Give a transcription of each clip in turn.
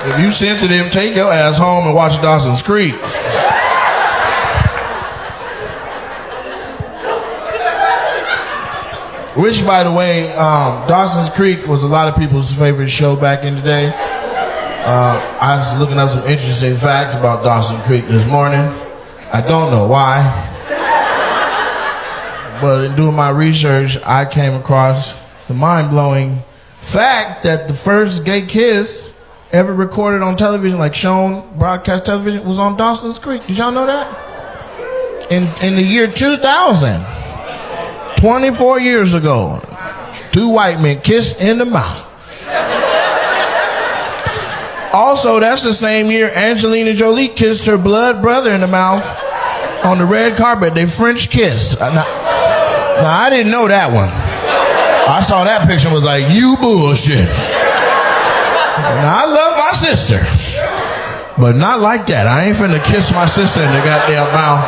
If you sensitive, take your ass home and watch Dawson's Creek. Which, by the way, Dawson's Creek was a lot of people's favorite show back in the day. I was looking up some interesting facts about Dawson Creek this morning. I don't know why. But in doing my research, I came across the mind-blowing fact that the first gay kiss ever recorded on television, like shown broadcast television, was on Dawson's Creek. Did y'all know that? In the year 2000, 24 years ago, two white men kissed in the mouth. Also, that's the same year Angelina Jolie kissed her blood brother in the mouth on the red carpet. They French kissed. Now, I didn't know that one. I saw that picture and was like, you bullshit. Now, I love my sister, but not like that. I ain't finna kiss my sister in the goddamn mouth.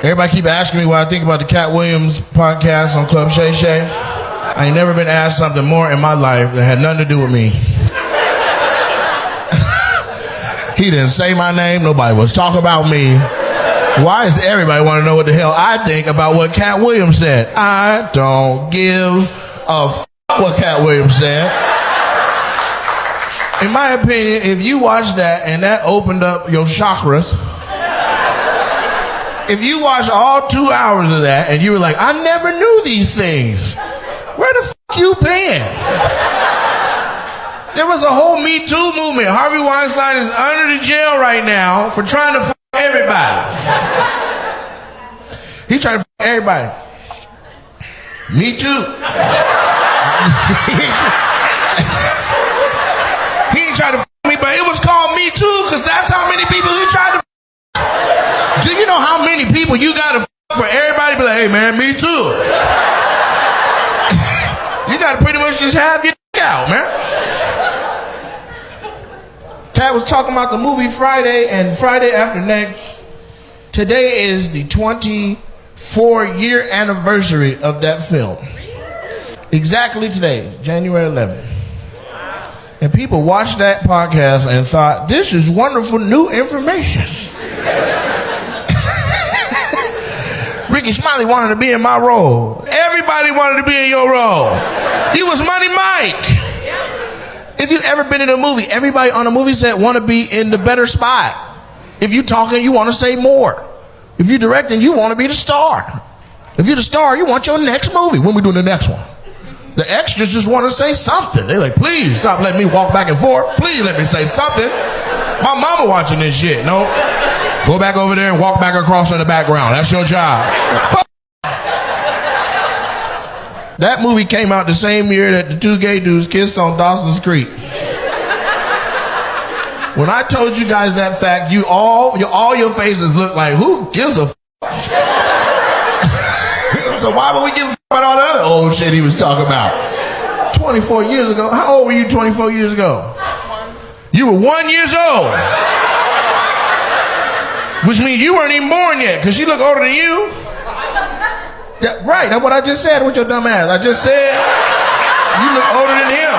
Everybody keep asking me what I think about the Katt Williams podcast on Club Shay Shay. I ain't never been asked something more in my life that had nothing to do with me. He didn't say my name. Nobody was talking about me. Why does everybody want to know what the hell I think about what Katt Williams said? I don't give a f*** what Katt Williams said. In my opinion, if you watch that and that opened up your chakras, if you watch all 2 hours of that and you were like, I never knew these things, where the f*** you been? There was a whole Me Too movement. Harvey Weinstein is under the jail right now for trying to f*** everybody. He trying to f*** everybody. Me too. He ain't trying to f*** me, but it was called Me Too because that's how many people he tried to f***. Do you know how many people you gotta f*** for everybody to be like, hey man, me too? You gotta pretty much just have your d*** out, man. Katt was talking about the movie Friday and Friday After Next. Today is the 24-year anniversary of that film. Exactly today, January 11th. And people watched that podcast and thought, this is wonderful new information. Ricky Smiley wanted to be in my role. Everybody wanted to be in your role. You was Money Mike. If you've ever been in a movie, everybody on a movie set want to be in the better spot. If you're talking, you want to say more. If you're directing, you want to be the star. If you're the star, you want your next movie. When we doing the next one? The extras just want to say something. They're like, please stop letting me walk back and forth. Please let me say something. My mama watching this shit. No. Go back over there and walk back across in the background. That's your job. That movie came out the same year that the two gay dudes kissed on Dawson's Creek. When I told you guys that fact, all your faces look like, who gives a f***? So why would we give a f*** about all the other old shit he was talking about? 24 years ago? How old were you 24 years ago? You were 1 year old. Which means you weren't even born yet, because she look older than you. Yeah, right, that's what I just said with your dumb ass. I just said, you look older than him.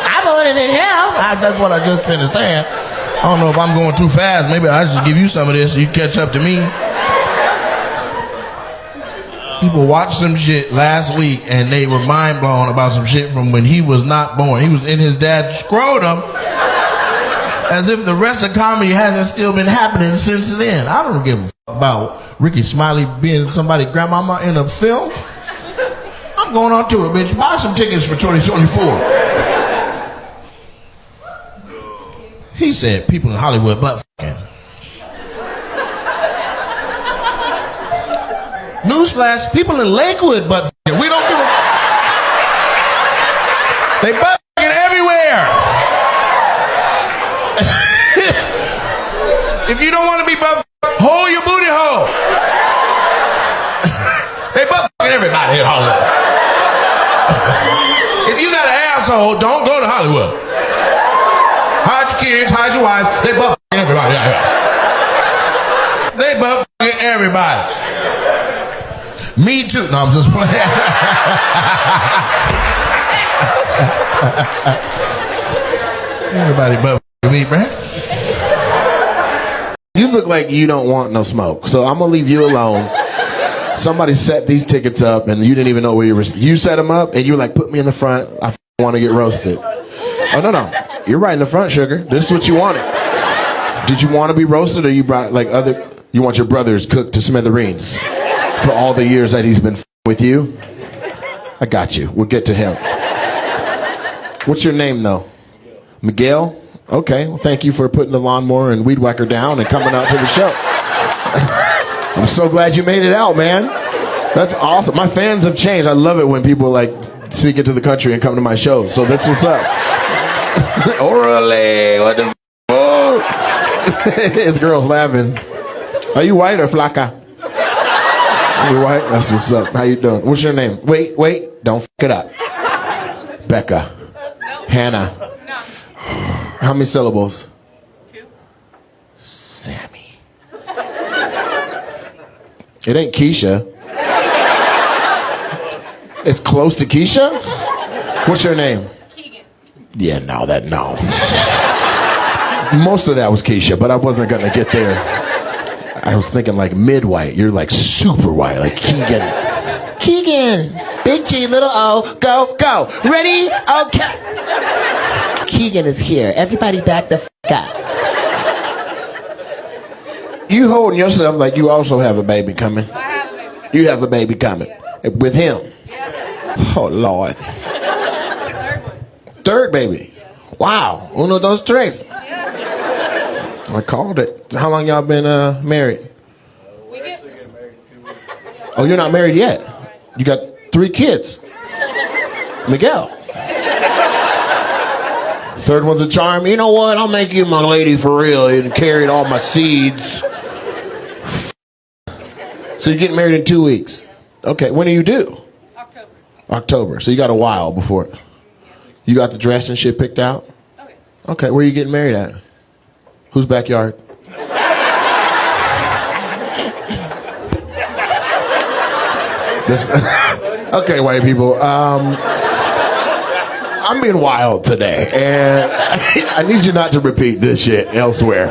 I'm older than him. That's what I just finished saying. I don't know if I'm going too fast. Maybe I should give you some of this so you catch up to me. People watched some shit last week and they were mind blown about some shit from when he was not born. He was in his dad's scrotum, as if the rest of comedy hasn't still been happening since then. I don't give a f*** about Ricky Smiley being somebody's grandmama in a film. I'm going on tour, bitch. Buy some tickets for 2024. He said people in Hollywood butt f***ing. Newsflash, people in Lakewood butt f***ing. We don't give a f***. They butt f***ing everywhere. If you don't want to be butt f***ing, hold your booty hole. They butt f***ing everybody in Hollywood. If you got an asshole, don't go to Hollywood. Hide your kids, hide your wives. They butt f***ing everybody out here. They butt f***ing everybody. Me too. No, I'm just playing. Everybody but me, man. You look like you don't want no smoke, so I'm gonna leave you alone. Somebody set these tickets up, and you didn't even know where you were. You set them up, and you were like, "Put me in the front. I want to get roasted." Oh no, you're right in the front, sugar. This is what you wanted. Did you want to be roasted, or you brought like other? You want your brothers cooked to smithereens for all the years that he's been with you? I got you. We'll get to him. What's your name, though? Miguel? Okay. Well, thank you for putting the lawnmower and weed whacker down and coming out to the show. I'm so glad you made it out, man. That's awesome. My fans have changed. I love it when people like sneak into the country and come to my shows. So that's what's up. Orale, what the f***? His girl's laughing. Are you white or flaca? You white? That's what's up. How you doing? What's your name? Wait. Don't f*** it up. Becca. No. Hannah. No. How many syllables? 2. Sammy. It ain't Keisha. It's close to Keisha? What's your name? Keegan. Yeah, no. Most of that was Keisha, but I wasn't going to get there. I was thinking like mid-white. You're like super white, like Keegan. Keegan. Big G, little O. Go. Ready? Okay. Keegan is here. Everybody back the f*** up. You holding yourself like you also have a baby coming. I have a baby coming. You have a baby coming. Yeah. With him. Yeah. Oh, Lord. Third one. Third baby. Yeah. Wow. Uno, dos, tres. Yeah. I called it. How long y'all been married? We get married in 2 weeks. Oh, you're not married yet? You got 3 kids. Miguel. Third one's a charm. You know what? I'll make you my lady for real and carried all my seeds. So you're getting married in 2 weeks. Okay, when are you due? October. So you got a while before. You got the dress and shit picked out? Okay. Okay, where are you getting married at? Whose backyard? Okay, white people. I'm being wild today, and I need you not to repeat this shit elsewhere.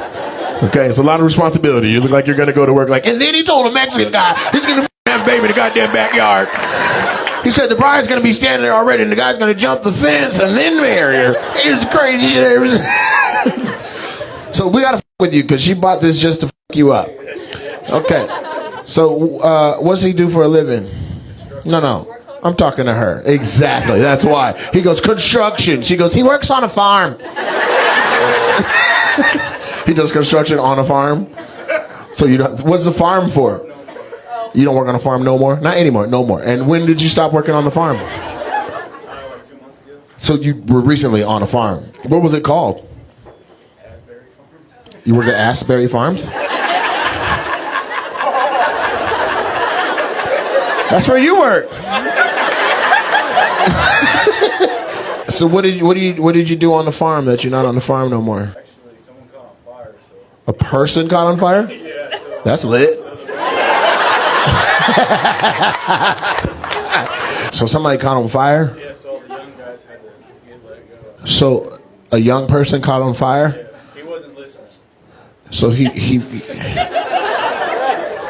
Okay, it's a lot of responsibility. You look like you're gonna go to work like, and then he told a Mexican guy he's gonna have a baby in the goddamn backyard. He said the bride's gonna be standing there already, and the guy's gonna jump the fence and then marry her. It's crazy shit. So we gotta f*** with you because she bought this just to f*** you up. Okay. So what's he do for a living? No. I'm talking to her. Exactly. That's why. He goes, construction. She goes, he works on a farm. He does construction on a farm? So you don't, what's the farm for? You don't work on a farm no more? Not anymore. No more. And when did you stop working on the farm? Like 2 months ago. So you were recently on a farm. What was it called? Asbury Farms. You work at Asbury Farms? That's where you work. So what did you do on the farm that you're not on the farm no more? Actually, someone caught on fire. So. A person caught on fire? Yeah. So That's lit. So somebody caught on fire? yeah. So all the young guys had to get let go. So a young person caught on fire? Yeah. He wasn't listening. So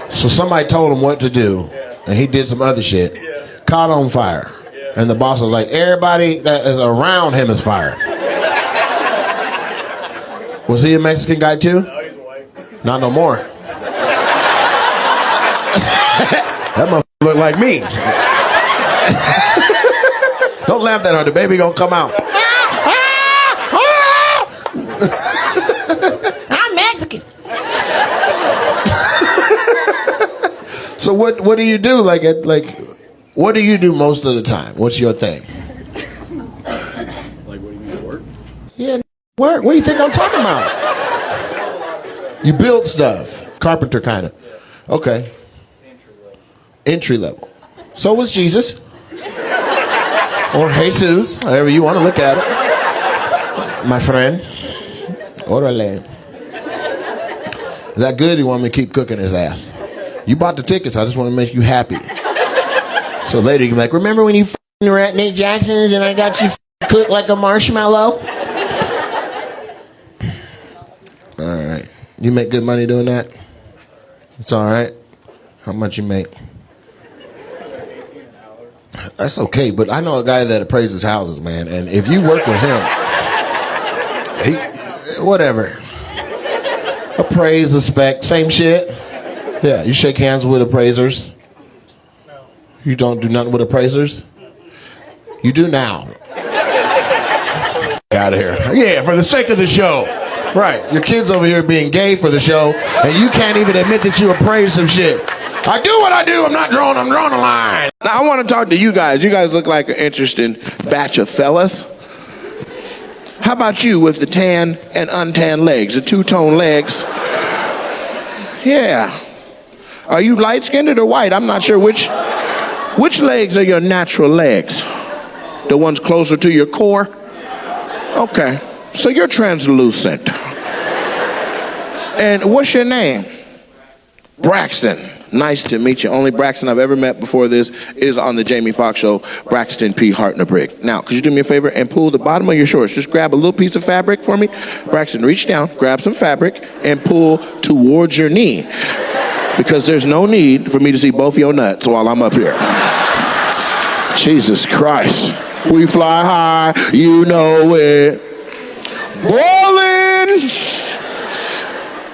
so somebody told him what to do, and he did some other shit. Yeah. Caught on fire. And the boss was like, everybody that is around him is fired. Was he a Mexican guy too? No, he's white. Not no more. That motherfucker look like me. Don't laugh that hard. The baby gonna come out. I'm Mexican. So what do you do? What do you do most of the time? What's your thing? Like, what do you mean, work? Yeah, work. What do you think I'm talking about? You build stuff. Carpenter kind of. Okay. Entry level. So was Jesus. Or Jesus, however you want to look at it. My friend. Orale. Is that good? Or you want me to keep cooking his ass? You bought the tickets. I just want to make you happy. So later you can be like, remember when you were at Nate Jackson's and I got you cooked like a marshmallow? You make good money doing that? It's all right. How much you make? That's okay, but I know a guy that appraises houses, man, and if you work with him, whatever. Appraise, inspect, same shit. Yeah, you shake hands with appraisers. You don't do nothing with appraisers? You do now. Out of here. Yeah, for the sake of the show. Right, your kid's over here being gay for the show, and you can't even admit that you appraise some shit. I do what I do, I'm drawing a line. Now I want to talk to you guys. You guys look like an interesting batch of fellas. How about you with the tan and untanned legs, the two-tone legs? Yeah. Are you light-skinned or white? I'm not sure which legs are your natural legs. The ones closer to your core? Okay. So you're translucent. And what's your name? Braxton. Nice to meet you. Only Braxton I've ever met before this is on the Jamie Foxx show, Braxton P. Hartnebrick. Now, could you do me a favor and pull the bottom of your shorts? Just grab a little piece of fabric for me. Braxton, reach down, grab some fabric, and pull towards your knee. Because there's no need for me to see both your nuts while I'm up here. Jesus Christ. We fly high, you know it. Bowling!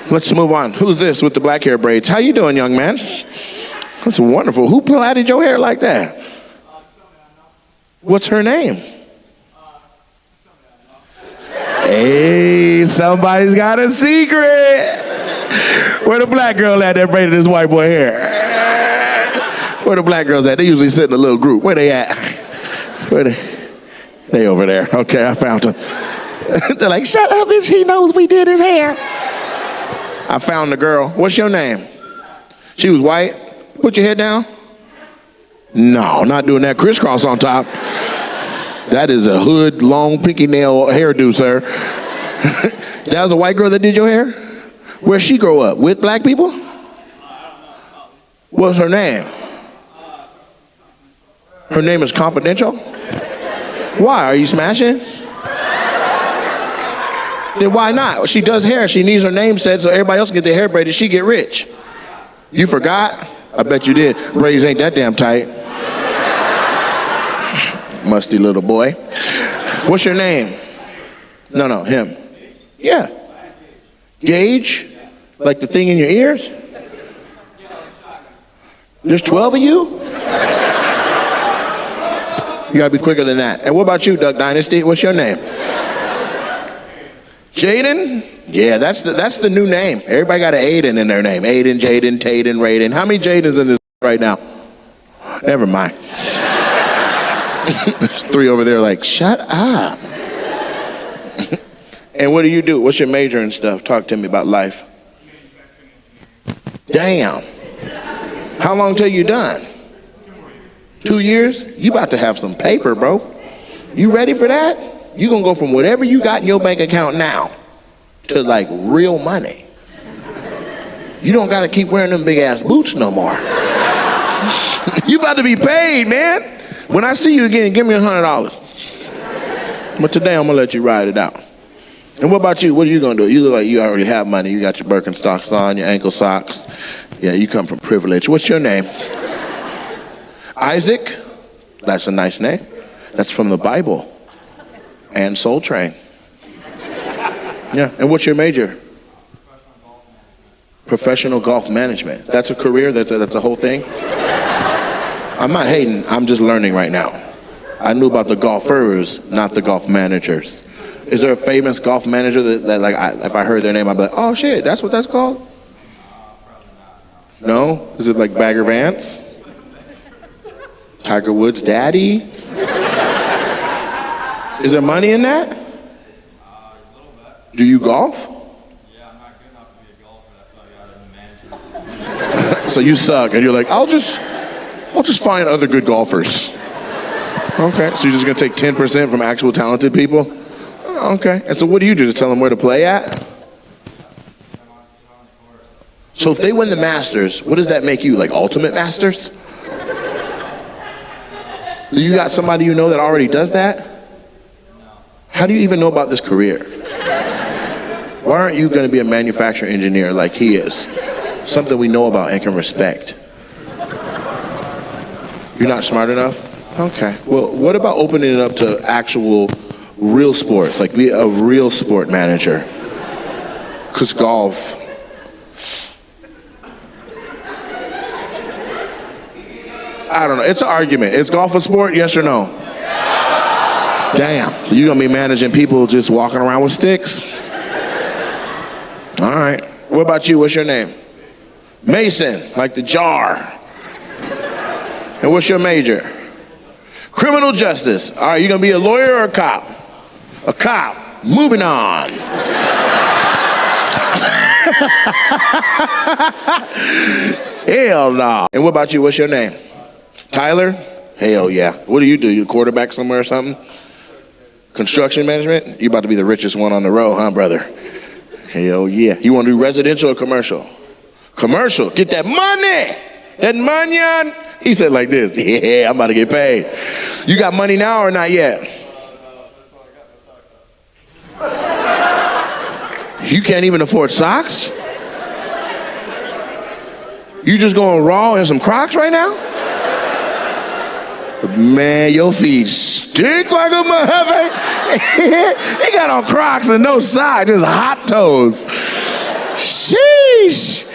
Let's move on. Who's this with the black hair braids? How you doing, young man? That's wonderful. Who plaited your hair like that? What's her name? Hey, somebody's got a secret. Where the black girl at that braided this white boy hair? Where the black girls at? They usually sit in a little group. Where they at? Where they over there. Okay, I found them. They're like, shut up, bitch. He knows we did his hair. I found the girl. What's your name? She was white. Put your head down. No, not doing that crisscross on top. That is a hood, long, pinky nail hairdo, sir. That was a white girl that did your hair? Where'd she grow up? With black people? What's her name? Her name is confidential? Why? Are you smashing? Then why not? She does hair. She needs her name said so everybody else can get their hair braided. She get rich. You forgot? I bet you did. Braids ain't that damn tight. Musty little boy. What's your name? No, him. Yeah. Gage? Like the thing in your ears? There's 12 of you? You gotta be quicker than that. And what about you, Duck Dynasty? What's your name? Jaden? Yeah, that's the new name. Everybody got an Aiden in their name. Aiden, Jaden, Taden, Raiden. How many Jadens in this right now? Never mind. There's 3 over there like, shut up. And what do you do? What's your major and stuff? Talk to me about life. Damn. How long till you done? 2 years? You about to have some paper, bro. You ready for that? You gonna go from whatever you got in your bank account now to like real money. You don't gotta keep wearing them big ass boots no more. You about to be paid, man. When I see you again, give me $100. But today I'm gonna let you ride it out. And what about you? What are you gonna do? You look like you already have money. You got your Birkenstocks on, your ankle socks. Yeah, you come from privilege. What's your name? Isaac? That's a nice name. That's from the Bible. And Soul Train. Yeah, and what's your major? Professional golf management. That's a career? That's a whole thing? I'm not hating, I'm just learning right now. I knew about the golfers, not the golf managers. Is there a famous golf manager that if I heard their name, I'd be like, oh shit, that's what that's called? No? Is it like Bagger Vance? Tiger Woods' daddy? Is there money in that? A little bit. Do you golf? Yeah, I'm not good enough to be a golfer. That's why I got a manager. So you suck, and you're like, I'll just find other good golfers. Okay, so you're just gonna take 10% from actual talented people? Okay, and so what do you do? Just tell them where to play at? So if they win the Masters, what does that make you, like Ultimate Masters? Do you got somebody you know that already does that? How do you even know about this career? Why aren't you going to be a manufacturing engineer like he is? Something we know about and can respect. You're not smart enough? Okay. Well, what about opening it up to actual real sports? Like be a real sport manager. Because golf. I don't know. It's an argument. Is golf a sport? Yes or no? Damn. So you're going to be managing people just walking around with sticks? All right. What about you? What's your name? Mason, like the jar. And what's your major? Criminal justice. All right, you gonna be a lawyer or a cop? A cop. Moving on. Hell no. And what about you? What's your name? Tyler? Hell yeah. What do? You a quarterback somewhere or something? Construction management? You about to be the richest one on the row, huh, brother? Hell yeah. You want to do residential or commercial? Commercial. Get that money. That money. He said like this. Yeah, I'm about to get paid. You got money now or not yet? You can't even afford socks? You just going raw in some Crocs right now? Man, your feet stink like a mother. He got on Crocs and no socks, just hot toes. Sheesh.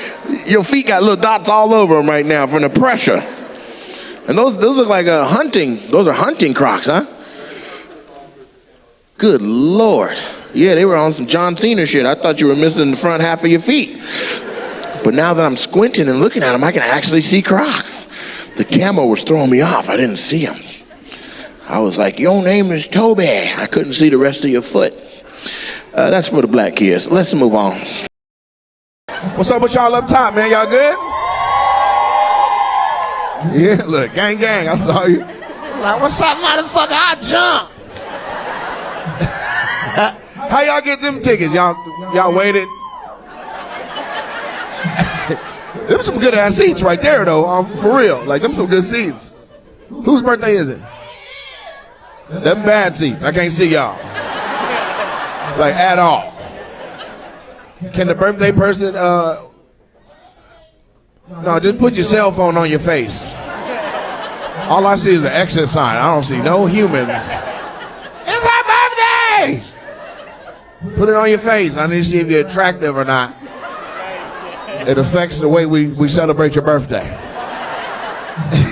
Your feet got little dots all over them right now from the pressure. And those look like those are hunting Crocs, huh? Good Lord. Yeah, they were on some John Cena shit. I thought you were missing the front half of your feet. But now that I'm squinting and looking at them, I can actually see Crocs. The camo was throwing me off. I didn't see them. I was like, your name is Toby. I couldn't see the rest of your foot. That's for the black kids. Let's move on. What's up with y'all up top, man? Y'all good? Yeah, look, gang, gang, I saw you. I'm like, what's up, motherfucker? I jump. How y'all get them tickets? Y'all waited? Them some good ass seats right there, though. For real, like them some good seats. Whose birthday is it? Them bad seats. I can't see y'all. Like at all. Can the birthday person? No, just put your cell phone on your face. All I see is an exit sign. I don't see no humans. It's her birthday! Put it on your face. I need to see if you're attractive or not. It affects the way we celebrate your birthday.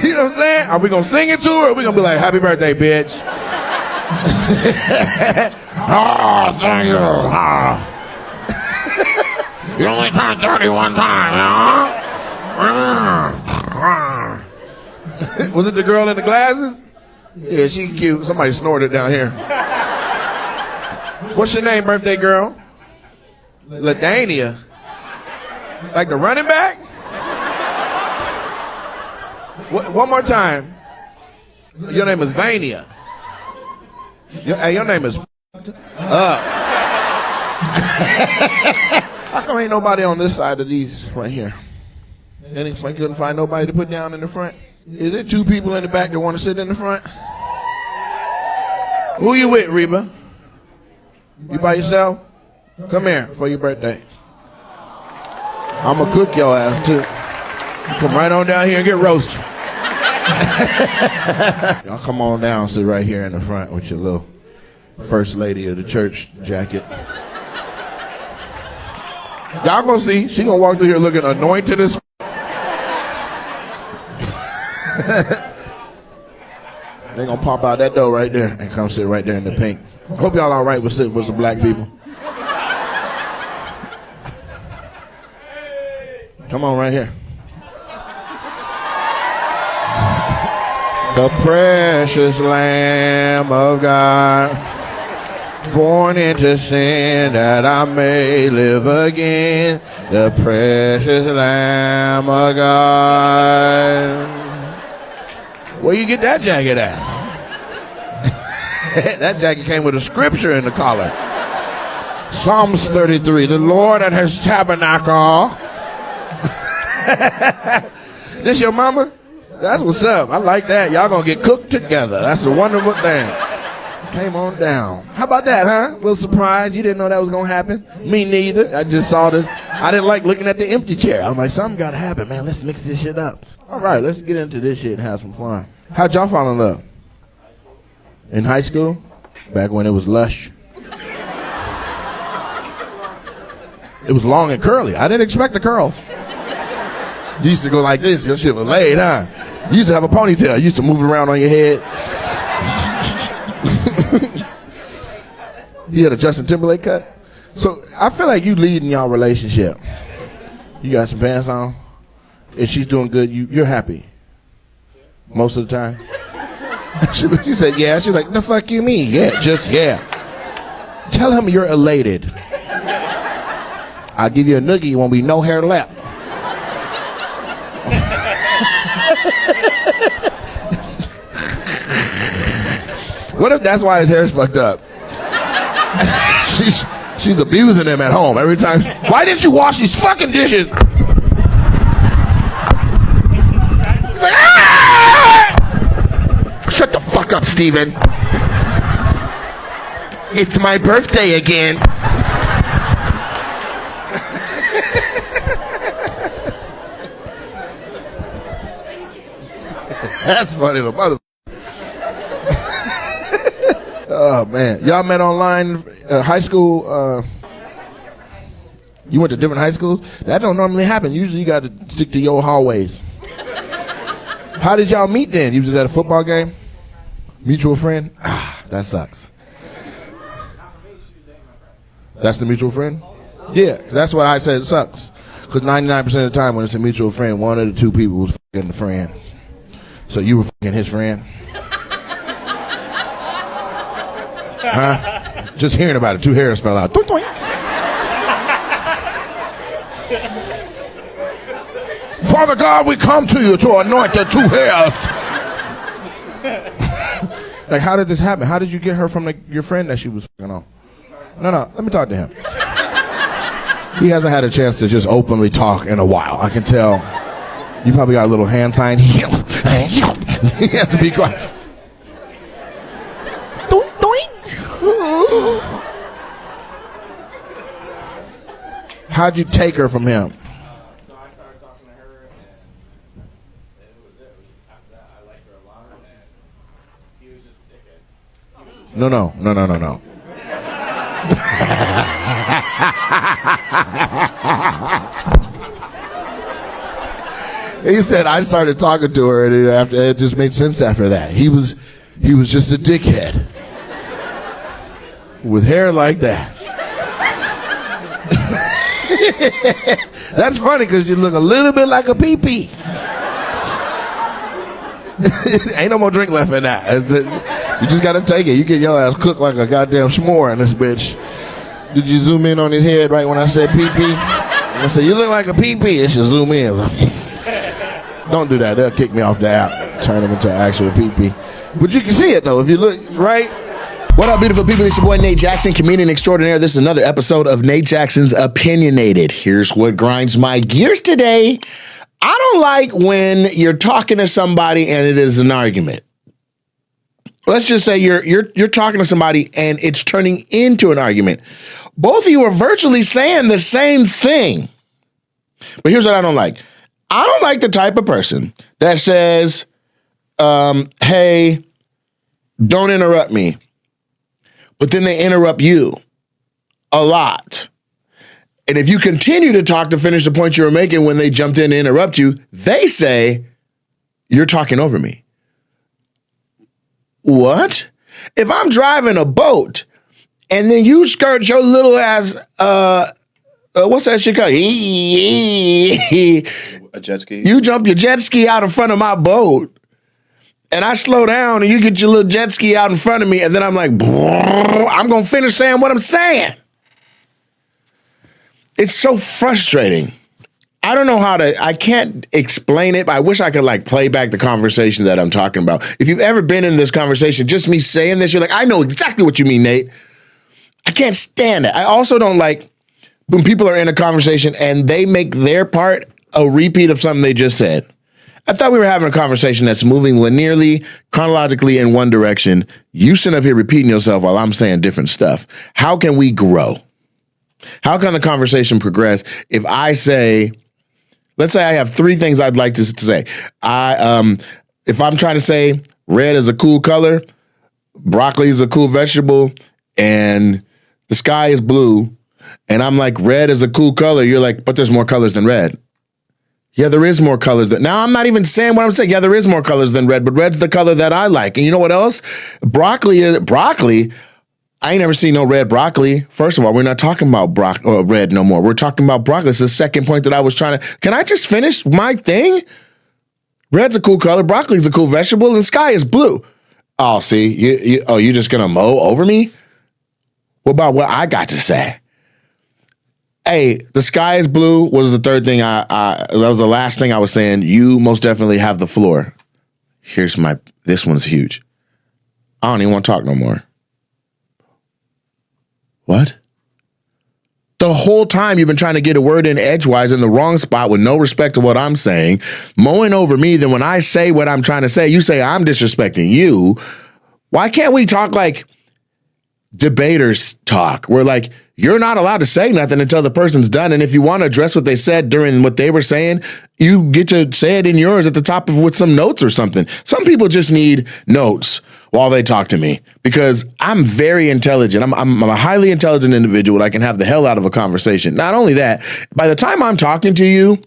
You know what I'm saying? Are we gonna sing it to her or are we gonna be like, happy birthday, bitch? Oh, thank you. Oh. You only turned 30 one time, huh? Was it the girl in the glasses? Yeah, she cute. Somebody snorted down here. What's your name, birthday girl? LaDania. Like the running back? One more time. Your name is Vania. Your name is up. How come ain't nobody on this side of these right here? Any I couldn't find nobody to put down in the front? Is it two people in the back that want to sit in the front? Who you with, Reba? You by yourself? Come here for your birthday. I'm gonna cook your ass too. Come right on down here and get roasted. Y'all come on down, sit right here in the front with your little first lady of the church jacket. Y'all gonna see, she gonna walk through here looking anointed as They gonna pop out that door right there and come sit right there in the pink. Hope y'all all right with sitting with some black people. Come on right here. The precious Lamb of God, born into sin that I may live again. The precious Lamb of God. Where you get that jacket at? That jacket came with a scripture in the collar. Psalms 33, the Lord at his tabernacle. This your mama? That's what's up. I like that. Y'all gonna get cooked together. That's a wonderful thing. Came on down. How about that, huh? A little surprise. You didn't know that was going to happen? Me neither. I just saw this. I didn't like looking at the empty chair. I was like, something got to happen, man. Let's mix this shit up. All right, let's get into this shit and have some fun. How'd y'all fall in love? In high school? Back when it was lush. It was long and curly. I didn't expect the curls. You used to go like this. Your shit was laid, huh? You used to have a ponytail. You used to move it around on your head. You had a Justin Timberlake cut? So I feel like you lead in y'all relationship. You got some pants on, and she's doing good. You're happy most of the time. She said, yeah. She's like, the fuck you mean? Yeah, just yeah. Tell him you're elated. I'll give you a noogie. You won't be no hair left. What if that's why his hair's fucked up? She's abusing him at home every time. Why didn't you wash these fucking dishes? He's like, ah! Shut the fuck up, Steven. It's my birthday again. That's funny, the mother. Oh man, y'all met online, high school. You went to different high schools. That don't normally happen. Usually, you got to stick to your hallways. How did y'all meet then? You was just at a football game? Mutual friend? Ah, that sucks. That's the mutual friend? Yeah, that's what I said. It sucks because 99% of the time when it's a mutual friend, one of the two people was fucking the friend. So you were fucking his friend? Huh? Just hearing about it, two hairs fell out. Doink, doink. Father God, we come to you to anoint the two hairs. Like, how did this happen? How did you get her from your friend that she was fucking on? No, let me talk to him. He hasn't had a chance to just openly talk in a while. I can tell. You probably got a little hand sign. He has to be quiet. Doink, doink. How'd you take her from him? So I started talking to her, and it was it. After that, I liked her a lot, and he was just a dickhead. No. He said I started talking to her, and it just made sense after that. He was just a dickhead with hair like that. That's funny because you look a little bit like a pee-pee. Ain't no more drink left in that. You just gotta take it. You get your ass cooked like a goddamn s'more in this bitch. Did you zoom in on his head right when I said pee-pee? I said, you look like a pee-pee. It should zoom in. Don't do that. They'll kick me off the app. Turn them into an actual pee-pee. But you can see it, though, if you look right. What up, beautiful people? It's your boy, Nate Jackson, comedian extraordinaire. This is another episode of Nate Jackson's Opinionated. Here's what grinds my gears today. I don't like when you're talking to somebody and it is an argument. Let's just say you're talking to somebody and it's turning into an argument. Both of you are virtually saying the same thing. But here's what I don't like. I don't like the type of person that says, hey, don't interrupt me. But then they interrupt you a lot. And if you continue to talk to finish the point you were making when they jumped in to interrupt you, they say, you're talking over me. What? If I'm driving a boat and then you skirt your little ass, what's that shit called? A jet ski? You jump your jet ski out in front of my boat. And I slow down and you get your little jet ski out in front of me and then I'm like, I'm going to finish saying what I'm saying. It's so frustrating. I don't know I can't explain it, but I wish I could like play back the conversation that I'm talking about. If you've ever been in this conversation, just me saying this, you're like, I know exactly what you mean, Nate. I can't stand it. I also don't like when people are in a conversation and they make their part a repeat of something they just said. I thought we were having a conversation that's moving linearly, chronologically in one direction. You sit up here repeating yourself while I'm saying different stuff. How can we grow? How can the conversation progress if I say, let's say I have three things I'd like to say. If I'm trying to say red is a cool color, broccoli is a cool vegetable, and the sky is blue, and I'm like, red is a cool color, you're like, but there's more colors than red. Yeah, there is more colors. Now, I'm not even saying what I'm saying. Yeah, there is more colors than red, but red's the color that I like. And you know what else? Broccoli. I ain't never seen no red broccoli. First of all, we're not talking about red no more. We're talking about broccoli. It's the second point that I was trying to. Can I just finish my thing? Red's a cool color. Broccoli's a cool vegetable, and sky is blue. Oh, see, you just gonna mow over me? What about what I got to say? Hey, the sky is blue was the third thing that was the last thing I was saying. You most definitely have the floor. This one's huge. I don't even want to talk no more. What? The whole time you've been trying to get a word in edgewise in the wrong spot with no respect to what I'm saying, mowing over me. Then when I say what I'm trying to say, you say I'm disrespecting you. Why can't we talk like debaters talk? We're like, you're not allowed to say nothing until the person's done. And if you want to address what they said during what they were saying, you get to say it in yours at the top of with some notes or something. Some people just need notes while they talk to me because I'm very intelligent. I'm a highly intelligent individual. I can have the hell out of a conversation. Not only that, by the time I'm talking to you,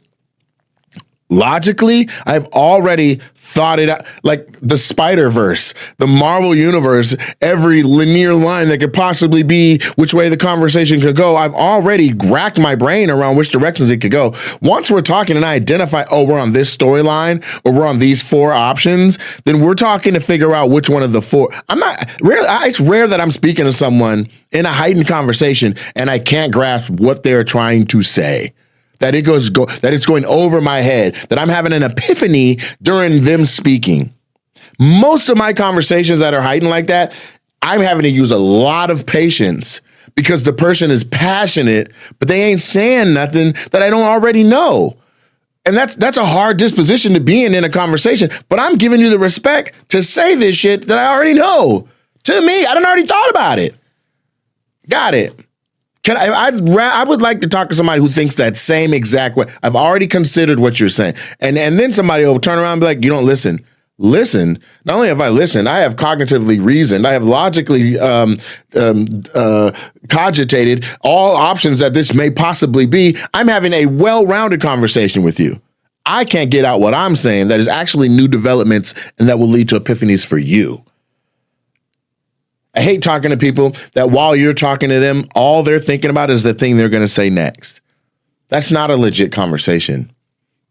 logically, I've already thought it out, like the Spider-Verse, the Marvel Universe, every linear line that could possibly be which way the conversation could go. I've already racked my brain around which directions it could go. Once we're talking and I identify, oh, we're on this storyline or we're on these four options, then we're talking to figure out which one of the four. It's rare that I'm speaking to someone in a heightened conversation and I can't grasp what they're trying to say. That it's going over my head, that I'm having an epiphany during them speaking. Most of my conversations that are heightened like that, I'm having to use a lot of patience because the person is passionate, but they ain't saying nothing that I don't already know. And that's a hard disposition to be in a conversation, but I'm giving you the respect to say this shit that I already know. To me, I done already thought about it. Got it. I would like to talk to somebody who thinks that same exact way. I've already considered what you're saying. And then somebody will turn around and be like, you don't listen. Listen. Not only have I listened, I have cognitively reasoned. I have logically cogitated all options that this may possibly be. I'm having a well-rounded conversation with you. I can't get out what I'm saying that is actually new developments and that will lead to epiphanies for you. I hate talking to people that while you're talking to them, all they're thinking about is the thing they're going to say next. That's not a legit conversation.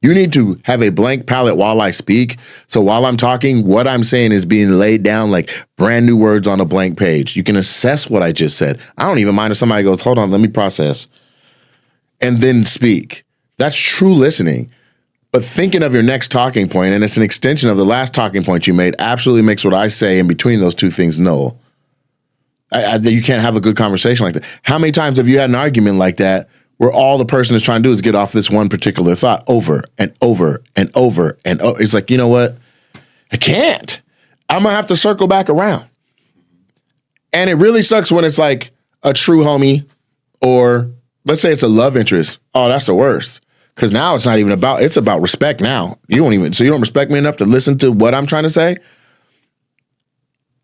You need to have a blank palette while I speak. So while I'm talking, what I'm saying is being laid down like brand new words on a blank page. You can assess what I just said. I don't even mind if somebody goes, hold on, let me process, and then speak. That's true listening. But thinking of your next talking point, and it's an extension of the last talking point you made, absolutely makes what I say in between those two things null. You can't have a good conversation like that. How many times have you had an argument like that where all the person is trying to do is get off this one particular thought over and over and over and over? It's like, you know what? I can't. I'm going to have to circle back around. And it really sucks when it's like a true homie or let's say it's a love interest. Oh, that's the worst. Because now it's not even about, it's about respect now. You don't respect me enough to listen to what I'm trying to say?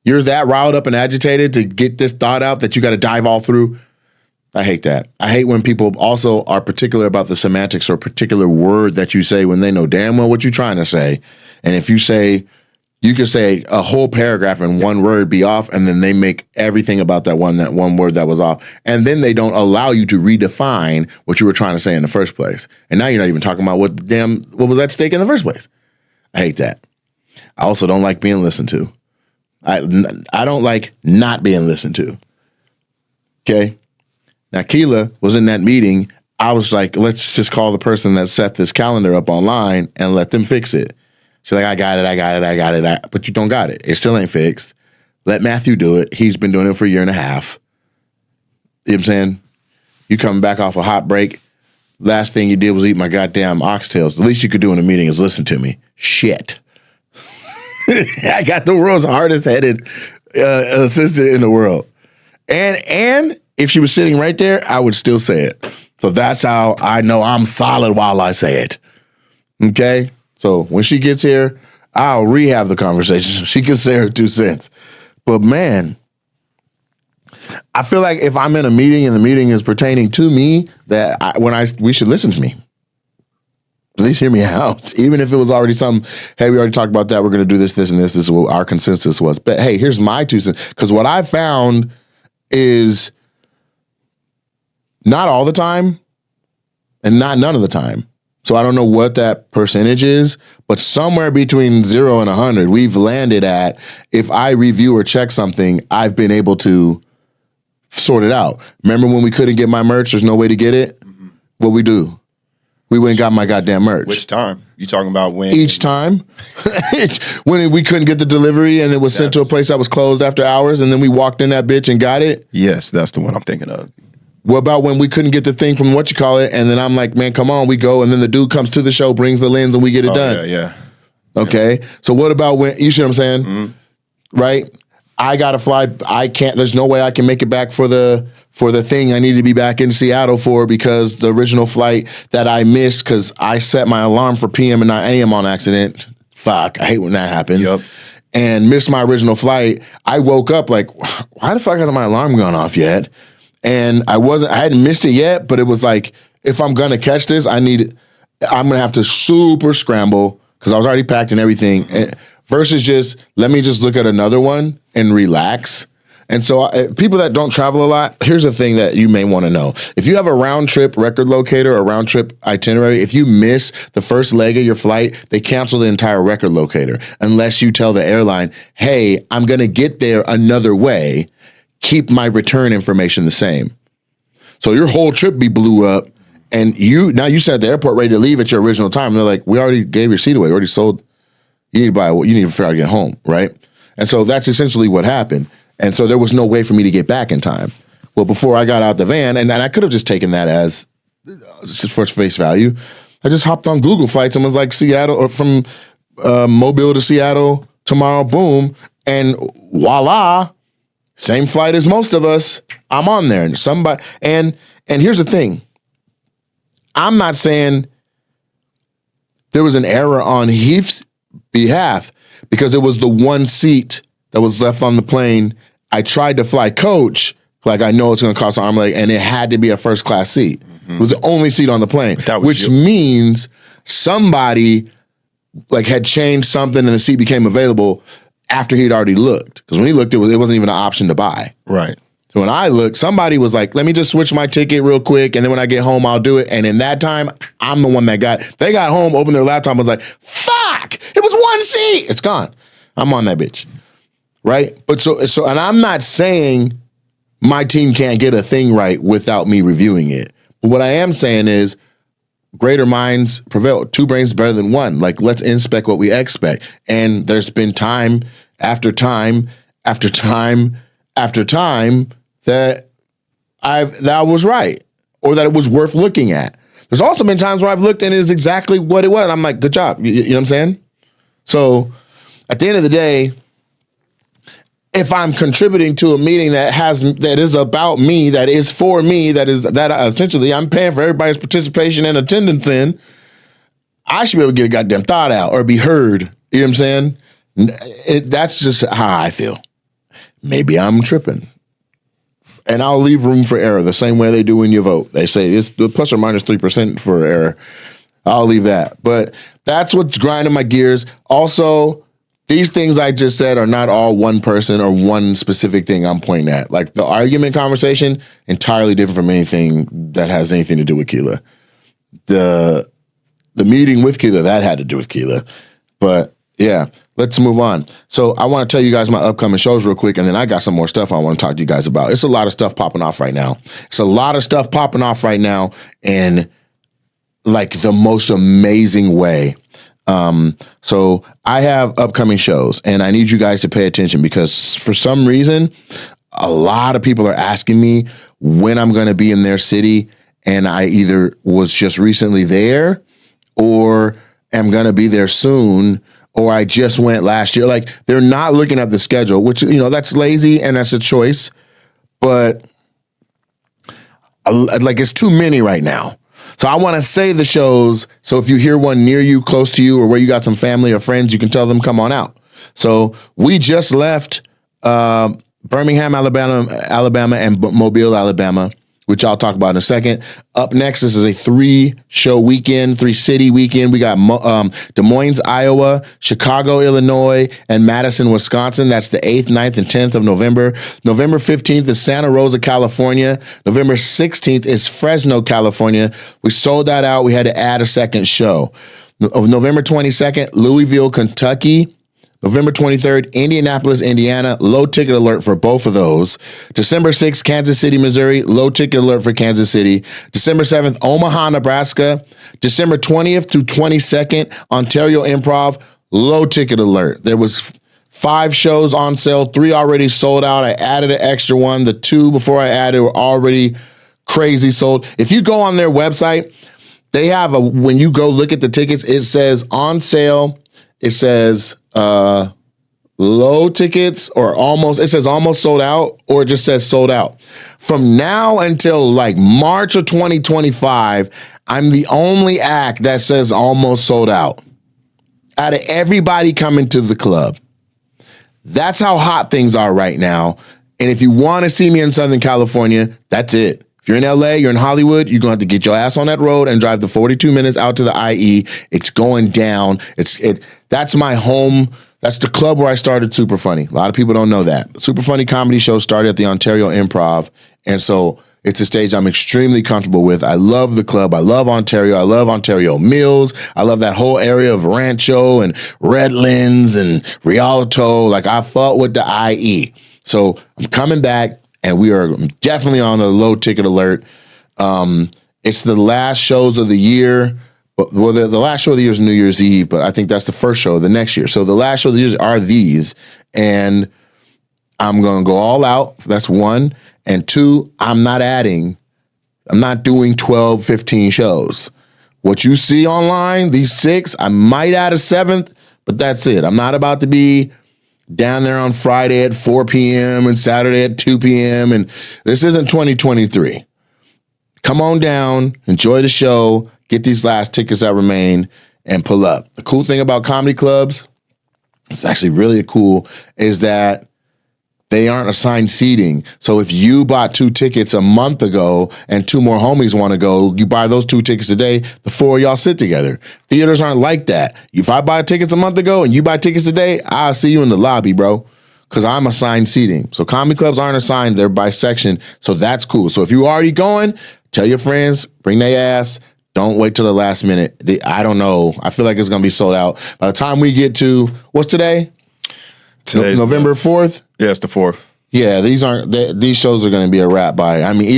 You're that riled up and agitated to get this thought out that you got to dive all through. I hate that. I hate when people also are particular about the semantics or a particular word that you say when they know damn well what you're trying to say. And if you can say a whole paragraph and one word be off, and then they make everything about that one word that was off. And then they don't allow you to redefine what you were trying to say in the first place. And now you're not even talking about what was at stake in the first place. I hate that. I also don't like being listened to. I don't like not being listened to. Okay. Now, Keela was in that meeting. I was like, let's just call the person that set this calendar up online and let them fix it. She's like, I got it. But you don't got it. It still ain't fixed. Let Matthew do it. He's been doing it for a year and a half. You know what I'm saying? You coming back off a hot break. Last thing you did was eat my goddamn oxtails. The least you could do in a meeting is listen to me. Shit. I got the world's hardest headed assistant in the world. And if she was sitting right there, I would still say it. So that's how I know I'm solid while I say it. Okay? So when she gets here, I'll rehab the conversation so she can say her 2 cents. But man, I feel like if I'm in a meeting and the meeting is pertaining to me, that we should listen to me. At least hear me out. Even if it was already hey, we already talked about that. We're going to do this, and this. This is what our consensus was. But hey, here's my 2 cents. Because what I found is not all the time and not none of the time. So I don't know what that percentage is, but somewhere between 0 and 100, we've landed at, if I review or check something, I've been able to sort it out. Remember when we couldn't get my merch? There's no way to get it? Mm-hmm. What we do? We went and got my goddamn merch. Which time? You talking about when? Each time. When we couldn't get the delivery and it was sent to a place that was closed after hours and then we walked in that bitch and got it? Yes, that's the one I'm thinking of. What about when we couldn't get the thing from whatchamacallit and then I'm like, man, come on, we go. And then the dude comes to the show, brings the lens and we get it done. Yeah. Okay. So what about when, you see what I'm saying? Mm-hmm. Right? I got to fly. There's no way I can make it back for the thing I need to be back in Seattle for because the original flight that I missed because I set my alarm for PM and not AM on accident. Fuck, I hate when that happens. Yep. And missed my original flight. I woke up like, why the fuck hasn't my alarm gone off yet? And I hadn't missed it yet, but it was like, if I'm going to catch this, I'm going to have to super scramble because I was already packed and everything. Versus just, let me just look at another one and relax. And so people that don't travel a lot, here's the thing that you may want to know. If you have a round trip record locator or round trip itinerary, if you miss the first leg of your flight, they cancel the entire record locator unless you tell the airline, hey, I'm going to get there another way. Keep my return information the same. So your whole trip be blew up and you sat at the airport ready to leave at your original time. And they're like, we already gave your seat away. We already sold. You need to figure out to get home, right? And so that's essentially what happened. And so there was no way for me to get back in time. Well, before I got out the van, and I could have just taken that as for face value, I just hopped on Google Flights and was like Seattle or from Mobile to Seattle tomorrow, boom, and voila, same flight as most of us. I'm on there, and here's the thing. I'm not saying there was an error on Heath's behalf because it was the one seat that was left on the plane. I tried to fly coach, like I know it's going to cost an arm and leg, and it had to be a first class seat. Mm-hmm. It was the only seat on the plane, which means somebody like had changed something and the seat became available after he'd already looked. Because when he looked, it wasn't even an option to buy. Right. So when I looked, somebody was like, let me just switch my ticket real quick, and then when I get home, I'll do it. And in that time, I'm the one that they got home, opened their laptop, and was like, fuck, it was one seat. It's gone. I'm on that bitch. Right? But so, and I'm not saying my team can't get a thing right without me reviewing it. But what I am saying is greater minds prevail. 2 brains better than 1. Like, let's inspect what we expect. And there's been time after time after time after time that I was right or that it was worth looking at. There's also been times where I've looked and it is exactly what it was. And I'm like, good job. You know what I'm saying? So at the end of the day, if I'm contributing to a meeting that is about me, that is for me, that essentially I'm paying for everybody's participation and attendance in, I should be able to get a goddamn thought out or be heard. You know what I'm saying? That's just how I feel. Maybe I'm tripping. And I'll leave room for error the same way they do when you vote. They say it's the plus or minus 3% for error. I'll leave that. But that's what's grinding my gears. Also, these things I just said are not all one person or one specific thing I'm pointing at. Like the argument conversation, entirely different from anything that has anything to do with Keela. The meeting with Keela, that had to do with Keela. But yeah, let's move on. So I want to tell you guys my upcoming shows real quick, and then I got some more stuff I want to talk to you guys about. It's a lot of stuff popping off right now. In like the most amazing way. So I have upcoming shows and I need you guys to pay attention because for some reason, a lot of people are asking me when I'm going to be in their city and I either was just recently there or am going to be there soon, or I just went last year. Like, they're not looking at the schedule, which, that's lazy and that's a choice, but like, it's too many right now. So I want to say the shows. So if you hear one near you, close to you, or where you got some family or friends, you can tell them, come on out. So we just left Birmingham, Alabama, and Mobile, Alabama, which I'll talk about in a second. Up next, this is a 3-show weekend, 3-city weekend. We got Des Moines, Iowa, Chicago, Illinois, and Madison, Wisconsin. That's the 8th, 9th, and 10th of November. November 15th is Santa Rosa, California. November 16th is Fresno, California. We sold that out. We had to add a second show. November 22nd, Louisville, Kentucky. November 23rd, Indianapolis, Indiana. Low ticket alert for both of those. December 6th, Kansas City, Missouri. Low ticket alert for Kansas City. December 7th, Omaha, Nebraska. December 20th through 22nd, Ontario Improv. Low ticket alert. There was 5 shows on sale. 3 already sold out. I added an extra one. The 2 before I added were already crazy sold. If you go on their website, they have when you go look at the tickets, it says on sale. It says low tickets or almost, it says almost sold out, or it just says sold out. From now until like March of 2025, I'm the only act that says almost sold out out of everybody coming to the club. That's how hot things are right now. And if you want to see me in Southern California, that's it. If you're in LA, you're in Hollywood, you're going to have to get your ass on that road and drive the 42 minutes out to the IE. It's going down. That's my home. That's the club where I started Super Funny. A lot of people don't know that. Super Funny comedy show started at the Ontario Improv. And so it's a stage I'm extremely comfortable with. I love the club. I love Ontario. I love Ontario Mills. I love that whole area of Rancho and Redlands and Rialto. Like, I fought with the IE. So I'm coming back. And we are definitely on a low ticket alert. It's the last shows of the year. Well, the last show of the year is New Year's Eve, but I think that's the first show of the next year. So the last show of the year are these. And I'm going to go all out. That's 1. And 2, I'm not doing 12, 15 shows. What you see online, these 6, I might add a 7th, but that's it. I'm not about to be down there on Friday at 4 p.m. and Saturday at 2 p.m. And this isn't 2023. Come on down, enjoy the show, get these last tickets that remain, and pull up. The cool thing about comedy clubs, it's actually really cool, is that they aren't assigned seating. So if you bought 2 tickets a month ago and 2 more homies want to go, you buy those 2 tickets today, the 4 of y'all sit together. Theaters aren't like that. If I buy tickets a month ago and you buy tickets today, I'll see you in the lobby, bro, because I'm assigned seating. So comedy clubs aren't assigned, they're by section. So that's cool. So if you're already going, tell your friends, bring their ass. Don't wait till the last minute. I don't know. I feel like it's going to be sold out. By the time we get to, what's today? Today's November 4th? Yeah, it's the 4th. Yeah, these shows are going to be a wrap by. I mean,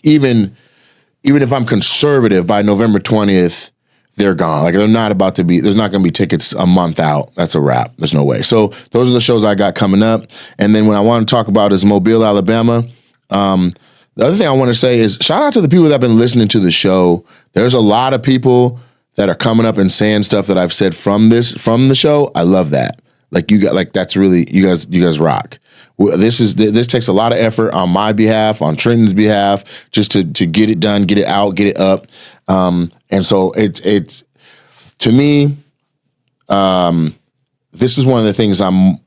even if I'm conservative, by November 20th, they're gone. Like, they're not about to be. There's not going to be tickets a month out. That's a wrap. There's no way. So those are the shows I got coming up. And then what I want to talk about is Mobile, Alabama. The other thing I want to say is shout out to the people that have been listening to the show. There's a lot of people that are coming up and saying stuff that I've said from the show. I love that. Like, you got, like, that's really, you guys rock. This takes a lot of effort on my behalf, on Trenton's behalf, just to get it done, get it out, get it up. And so it's to me, this is one of the things I'm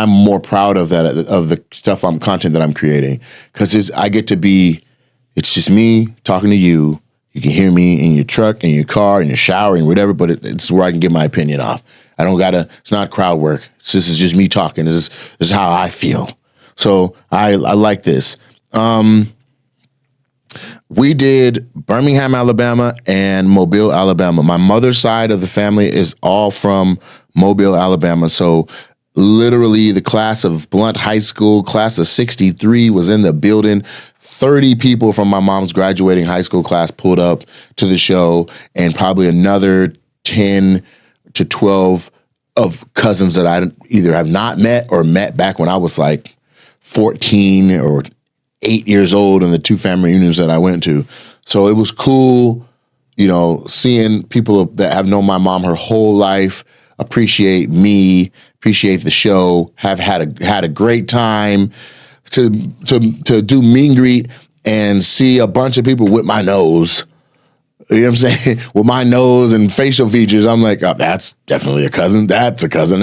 more proud of, of the stuff content that I'm creating, because I get to be, it's just me talking to you. You can hear me in your truck, in your car, in your shower, and whatever, but it's where I can get my opinion off. I don't gotta, it's not crowd work. This is just me talking. This is how I feel. So I like this. We did Birmingham, Alabama and Mobile, Alabama. My mother's side of the family is all from Mobile, Alabama. So literally the class of Blunt High School, class of 63 was in the building. 30 people from my mom's graduating high school class pulled up to the show, and probably another 10 to 12 of cousins that I either have not met or met back when I was like 14 or 8 years old in the 2 family reunions that I went to. So it was cool, you know, seeing people that have known my mom her whole life appreciate me, appreciate the show, have had a great time, to do meet and greet and see a bunch of people with my nose. You know what I'm saying? With my nose and facial features, I'm like, oh, that's definitely a cousin. That's a cousin.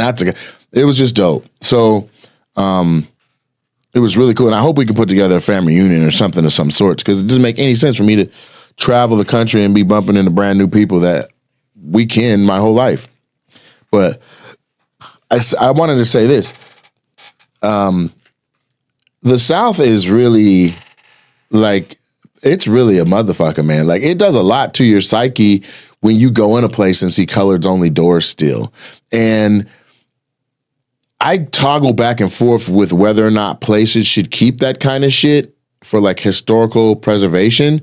It was just dope. So it was really cool. And I hope we can put together a family reunion or something of some sorts, because it doesn't make any sense for me to travel the country and be bumping into brand new people that we ken my whole life. But I wanted to say this. The South is really, like, it's really a motherfucker, man. Like, it does a lot to your psyche when you go in a place and see coloreds only doors still. And I toggle back and forth with whether or not places should keep that kind of shit for, like, historical preservation,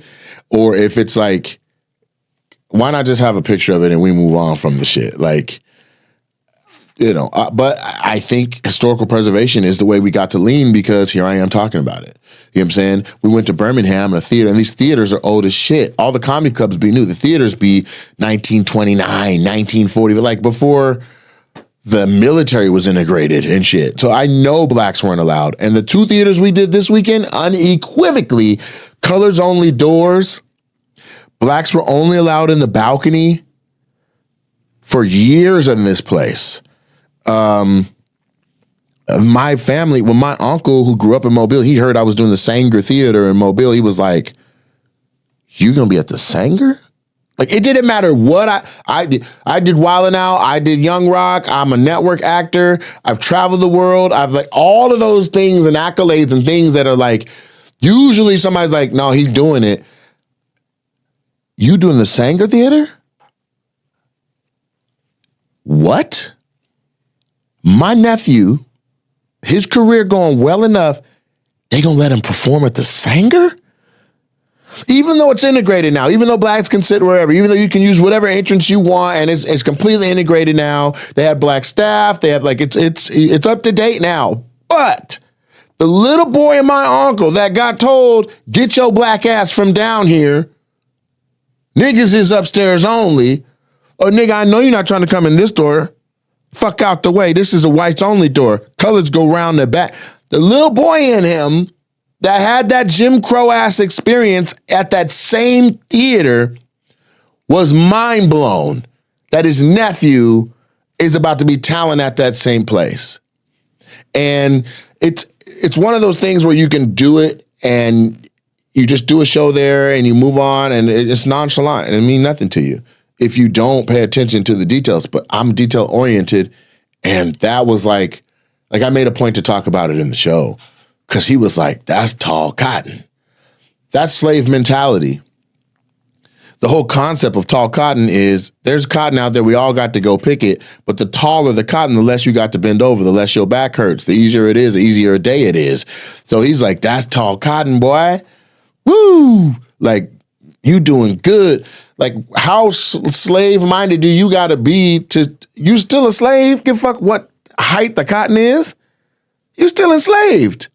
or if it's like, why not just have a picture of it and we move on from the shit? Like, you know, but I think historical preservation is the way we got to lean, because here I am talking about it. You know what I'm saying? We went to Birmingham, a theater, and these theaters are old as shit. All the comedy clubs be new. The theaters be 1929, 1940, like before the military was integrated and shit. So I know blacks weren't allowed. And the 2 theaters we did this weekend, unequivocally, colors only doors. Blacks were only allowed in the balcony for years in this place. My family, when my uncle, who grew up in Mobile, he heard I was doing the Sanger Theater in Mobile, he was like, "You gonna be at the Sanger?" Like, it didn't matter what I did. I did Wild 'N Out. I did Young Rock. I'm a network actor. I've traveled the world. I've, like, all of those things and accolades and things that are like, usually somebody's like, no, he's doing it. You doing the Sanger Theater? What? My nephew, his career going well enough, they gonna let him perform at the Sanger? Even though it's integrated now, even though blacks can sit wherever, even though you can use whatever entrance you want, and it's completely integrated now. They have black staff. They have, like, it's up to date now. But the little boy and my uncle that got told, "Get your black ass from down here. Niggas is upstairs only." "Oh, nigga, I know you're not trying to come in this door. Fuck out the way. This is a whites only door. Colors go round the back." The little boy in him that had that Jim Crow ass experience at that same theater was mind blown that his nephew is about to be talent at that same place. And it's one of those things where you can do it and you just do a show there and you move on, and it's nonchalant and it means nothing to you if you don't pay attention to the details. But I'm detail oriented, and that was like I made a point to talk about it in the show, because he was like, "That's tall cotton. That's slave mentality." The whole concept of tall cotton is there's cotton out there. We all got to go pick it. But the taller the cotton, the less you got to bend over, the less your back hurts. The easier it is, the easier a day it is. So he's like, "That's tall cotton, boy. Woo! Like, you doing good." Like, how slave-minded do you got to be to, you still a slave? Give a fuck what height the cotton is? You're still enslaved.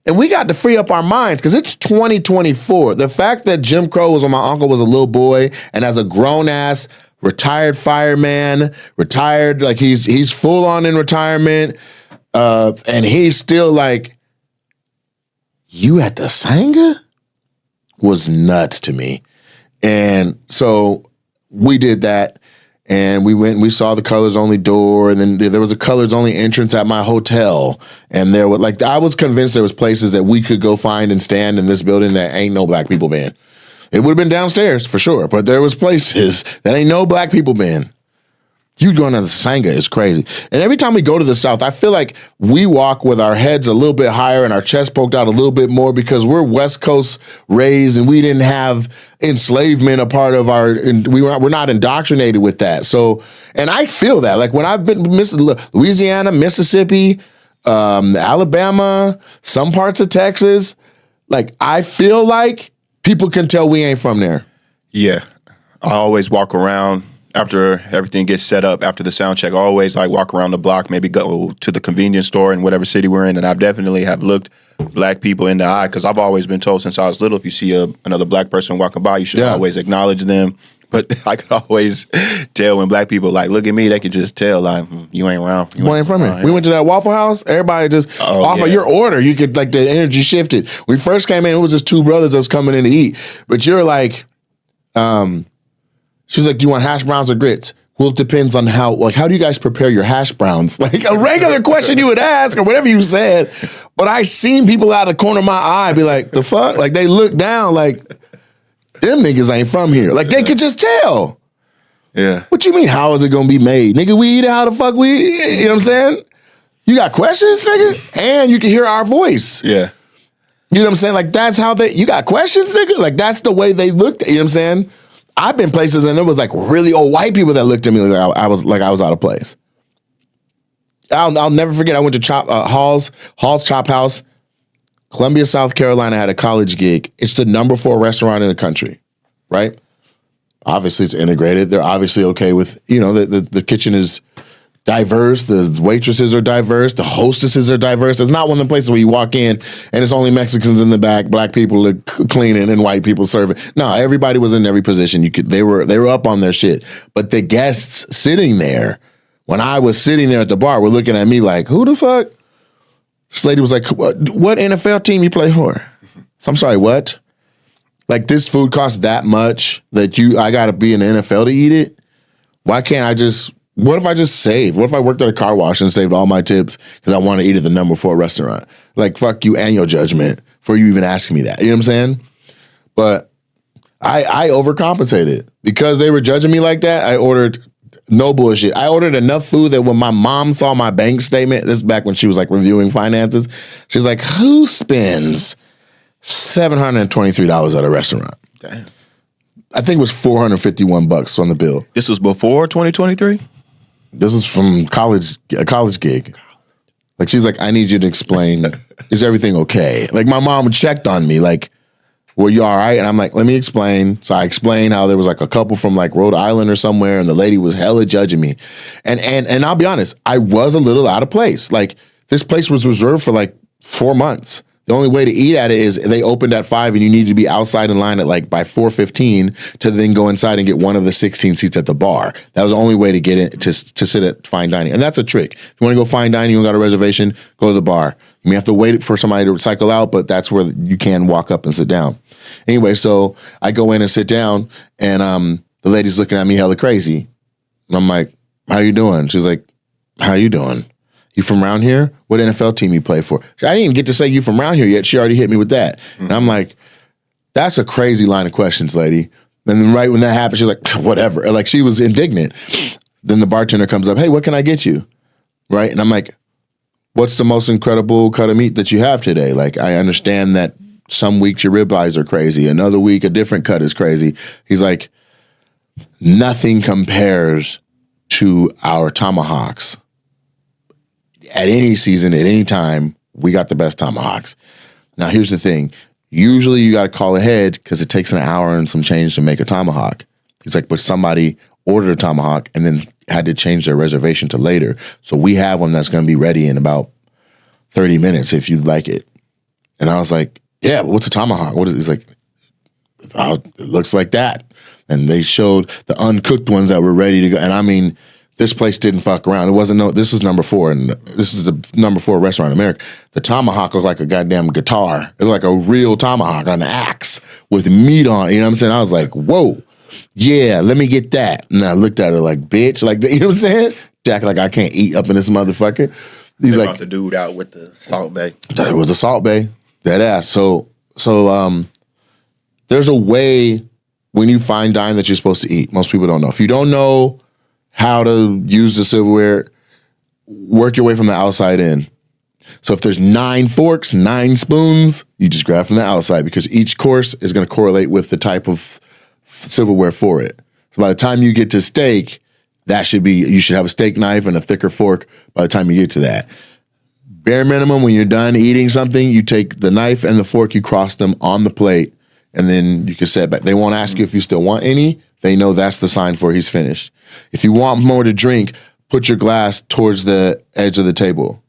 And we got to free up our minds, because it's 2024. The fact that Jim Crow was when my uncle was a little boy, and as a grown-ass retired fireman, retired, like he's full on in retirement, and he's still like, "You at the Sanger?" was nuts to me. And so we did that, and we went and we saw the colors only door, and then there was a colors only entrance at my hotel. And there was, like, I was convinced there was places that we could go find and stand in this building that ain't no black people been. It would have been downstairs for sure, but there was places that ain't no black people been. You going to the Sanger is crazy. And every time we go to the South, I feel like we walk with our heads a little bit higher and our chest poked out a little bit more, because we're West Coast raised and we didn't have enslavement a part of our, we're not indoctrinated with that. So, and I feel that, like, when I've been Louisiana, Mississippi, Alabama, some parts of Texas, like, I feel like people can tell we ain't from there. Yeah. I always walk around after everything gets set up, after the sound check, I always like walk around the block, maybe go to the convenience store in whatever city we're in, and I definitely have looked black people in the eye because I've always been told since I was little, if you see another black person walking by, you should always acknowledge them. But I could always tell when black people like look at me, they could just tell like you ain't around. You ain't from here. We went to that Waffle House. Everybody just off of your order, you could like the energy shifted. When we first came in, it was just two brothers that was coming in to eat. But you're like, she's like, do you want hash browns or grits? Well, it depends on how do you guys prepare your hash browns? Like a regular question you would ask or whatever you said. But I seen people out of the corner of my eye be like, the fuck? Like they look down like, them niggas ain't from here. Like they could just tell. Yeah. What you mean, how is it gonna be made? Nigga, we eat it how the fuck we eat? You know what I'm saying? You got questions, nigga? And you can hear our voice. Yeah. You know what I'm saying? Like that's how you got questions, nigga? Like that's the way they looked at, you know what I'm saying? I've been places and there was like really old white people that looked at me like I was out of place. I'll never forget. I went to Hall's Chop House. Columbia, South Carolina had a college gig. It's the number 4 restaurant in the country, right? Obviously, it's integrated. They're obviously okay with, the kitchen is diverse. The waitresses are diverse. The hostesses are diverse. It's not one of the places where you walk in and it's only Mexicans in the back, black people are cleaning and white people serving. No, everybody was in every position. They were up on their shit. But the guests sitting there, when I was sitting there at the bar, were looking at me like, who the fuck? This lady was like, what NFL team you play for? So I'm sorry, what? Like this food costs that much that I gotta be in the NFL to eat it? Why can't what if I just saved? What if I worked at a car wash and saved all my tips because I want to eat at the number 4 restaurant? Like, fuck you and your judgment for you even asking me that. You know what I'm saying? But I overcompensated. Because they were judging me like that, I ordered no bullshit. I ordered enough food that when my mom saw my bank statement, this is back when she was like reviewing finances, she was like, who spends $723 at a restaurant? Damn. I think it was $451 on the bill. This was before 2023? This was from a college gig. Like she's like, I need you to explain, is everything okay? Like my mom checked on me, like, were you all right? And I'm like, let me explain. So I explained how there was like a couple from like Rhode Island or somewhere, and the lady was hella judging me. And I'll be honest, I was a little out of place. Like this place was reserved for like 4 months. The only way to eat at it is they opened at 5 and you need to be outside in line at like by 4:15 to then go inside and get one of the 16 seats at the bar. That was the only way to get in to sit at fine dining. And that's a trick. If you want to go fine dining, you don't got a reservation, go to the bar. You may have to wait for somebody to cycle out, but that's where you can walk up and sit down. Anyway, so I go in and sit down and the lady's looking at me hella crazy. And I'm like, how you doing? She's like, how you doing? You from around here? What NFL team you play for? I didn't even get to say you from around here yet. She already hit me with that. Mm-hmm. And I'm like, that's a crazy line of questions, lady. And then right when that happened, she's like, whatever. Like she was indignant. Then the bartender comes up, hey, what can I get you? Right? And I'm like, what's the most incredible cut of meat that you have today? Like, I understand that some weeks your ribeyes are crazy. Another week, a different cut is crazy. He's like, nothing compares to our tomahawks. At any season, at any time, we got the best tomahawks. Now, here's the thing. Usually you got to call ahead because it takes an hour and some change to make a tomahawk. He's like, but somebody ordered a tomahawk and then had to change their reservation to later. So we have one that's going to be ready in about 30 minutes if you'd like it. And I was like, yeah, but what's a tomahawk? What is it? He's like, it looks like that. And they showed the uncooked ones that were ready to go. And I mean, this place didn't fuck around. This is number 4, and this is the number 4 restaurant in America. The tomahawk looked like a goddamn guitar. It looked like a real tomahawk, an axe with meat on it. You know what I'm saying? I was like, whoa, yeah, let me get that. And I looked at her like, bitch, like, you know what I'm saying? Jack, like, I can't eat up in this motherfucker. He's they like, brought the dude out with the Salt Bay. It was a Salt Bay, dead ass. So there's a way when you fine dine that you're supposed to eat. Most people don't know. If you don't know how to use the silverware, work your way from the outside in. So if there's 9 forks, 9 spoons, you just grab from the outside because each course is going to correlate with the type of silverware for it. So by the time you get to steak, you should have a steak knife and a thicker fork by the time you get to that. Bare minimum, when you're done eating something, you take the knife and the fork, you cross them on the plate, and then you can set back. They won't ask you if you still want any. They know that's the sign for he's finished. If you want more to drink, put your glass towards the edge of the table.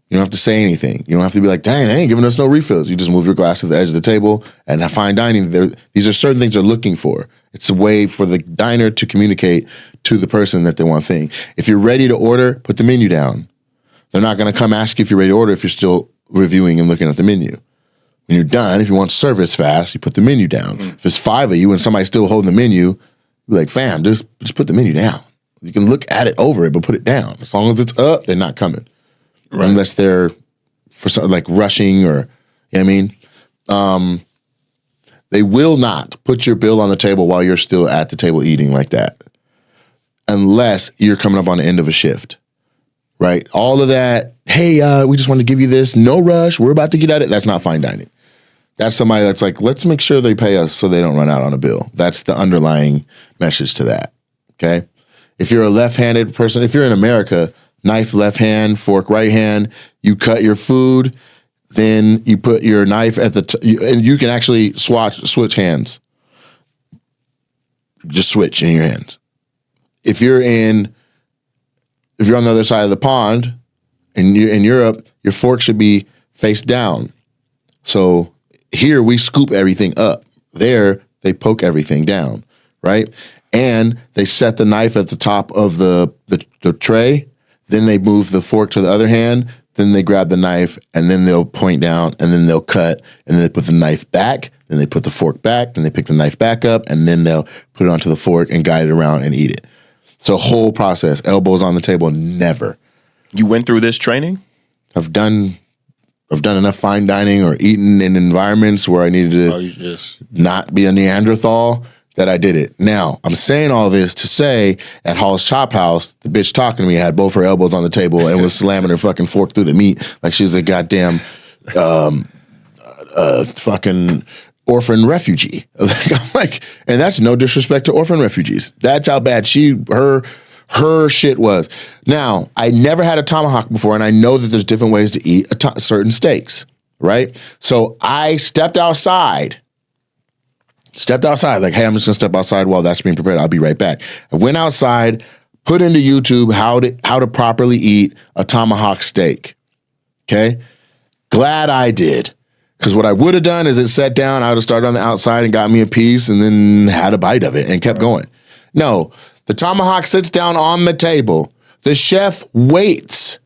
You don't have to say anything. You don't have to be like, dang, they ain't giving us no refills. You just move your glass to the edge of the table. And fine dining, these are certain things they're looking for. It's a way for the diner to communicate to the person that they want thing. If you're ready to order, put the menu down. They're not going to come ask you if you're ready to order if you're still reviewing and looking at the menu. When you're done, if you want service fast, you put the menu down. If it's 5 of you and somebody's still holding the menu, be like, fam, just put the menu down. You can look at it over it, but put it down. As long as it's up, they're not coming. Right. Unless they're for something like rushing or, you know what I mean? They will not put your bill on the table while you're still at the table eating like that. Unless you're coming up on the end of a shift, right? All of that, hey, we just want to give you this. No rush. We're about to get at it. That's not fine dining. That's somebody that's like, let's make sure they pay us so they don't run out on a bill. That's the underlying message to that, okay? If you're a left-handed person, if you're in America, knife left hand, fork right hand, you cut your food, then you put your knife at the and you can actually switch hands. Just switch in your hands. If you're on the other side of the pond in Europe, your fork should be face down. So here we scoop everything up. There they poke everything down, right? And they set the knife at the top of the tray. Then they move the fork to the other hand. Then they grab the knife, and then they'll point down, and then they'll cut, and then they put the knife back. Then they put the fork back. Then they pick the knife back up, and then they'll put it onto the fork and guide it around and eat it. So whole process. Elbows on the table, never. You went through this training? I've done enough fine dining or eaten in environments where I needed to not be a Neanderthal that I did it. Now, I'm saying all this to say at Hall's Chop House, the bitch talking to me had both her elbows on the table and was slamming her fucking fork through the meat like she was a goddamn fucking orphan refugee. I'm like, and that's no disrespect to orphan refugees. That's how bad her shit was. Now, I never had a tomahawk before, and I know that there's different ways to eat certain steaks, right? So I stepped outside, like, hey, I'm just gonna step outside while that's being prepared. I'll be right back. I went outside, put into YouTube how to properly eat a tomahawk steak. Okay? Glad I did. Because what I would have done is it sat down, I would have started on the outside and got me a piece and then had a bite of it and kept going. No, the tomahawk sits down on the table. The chef waits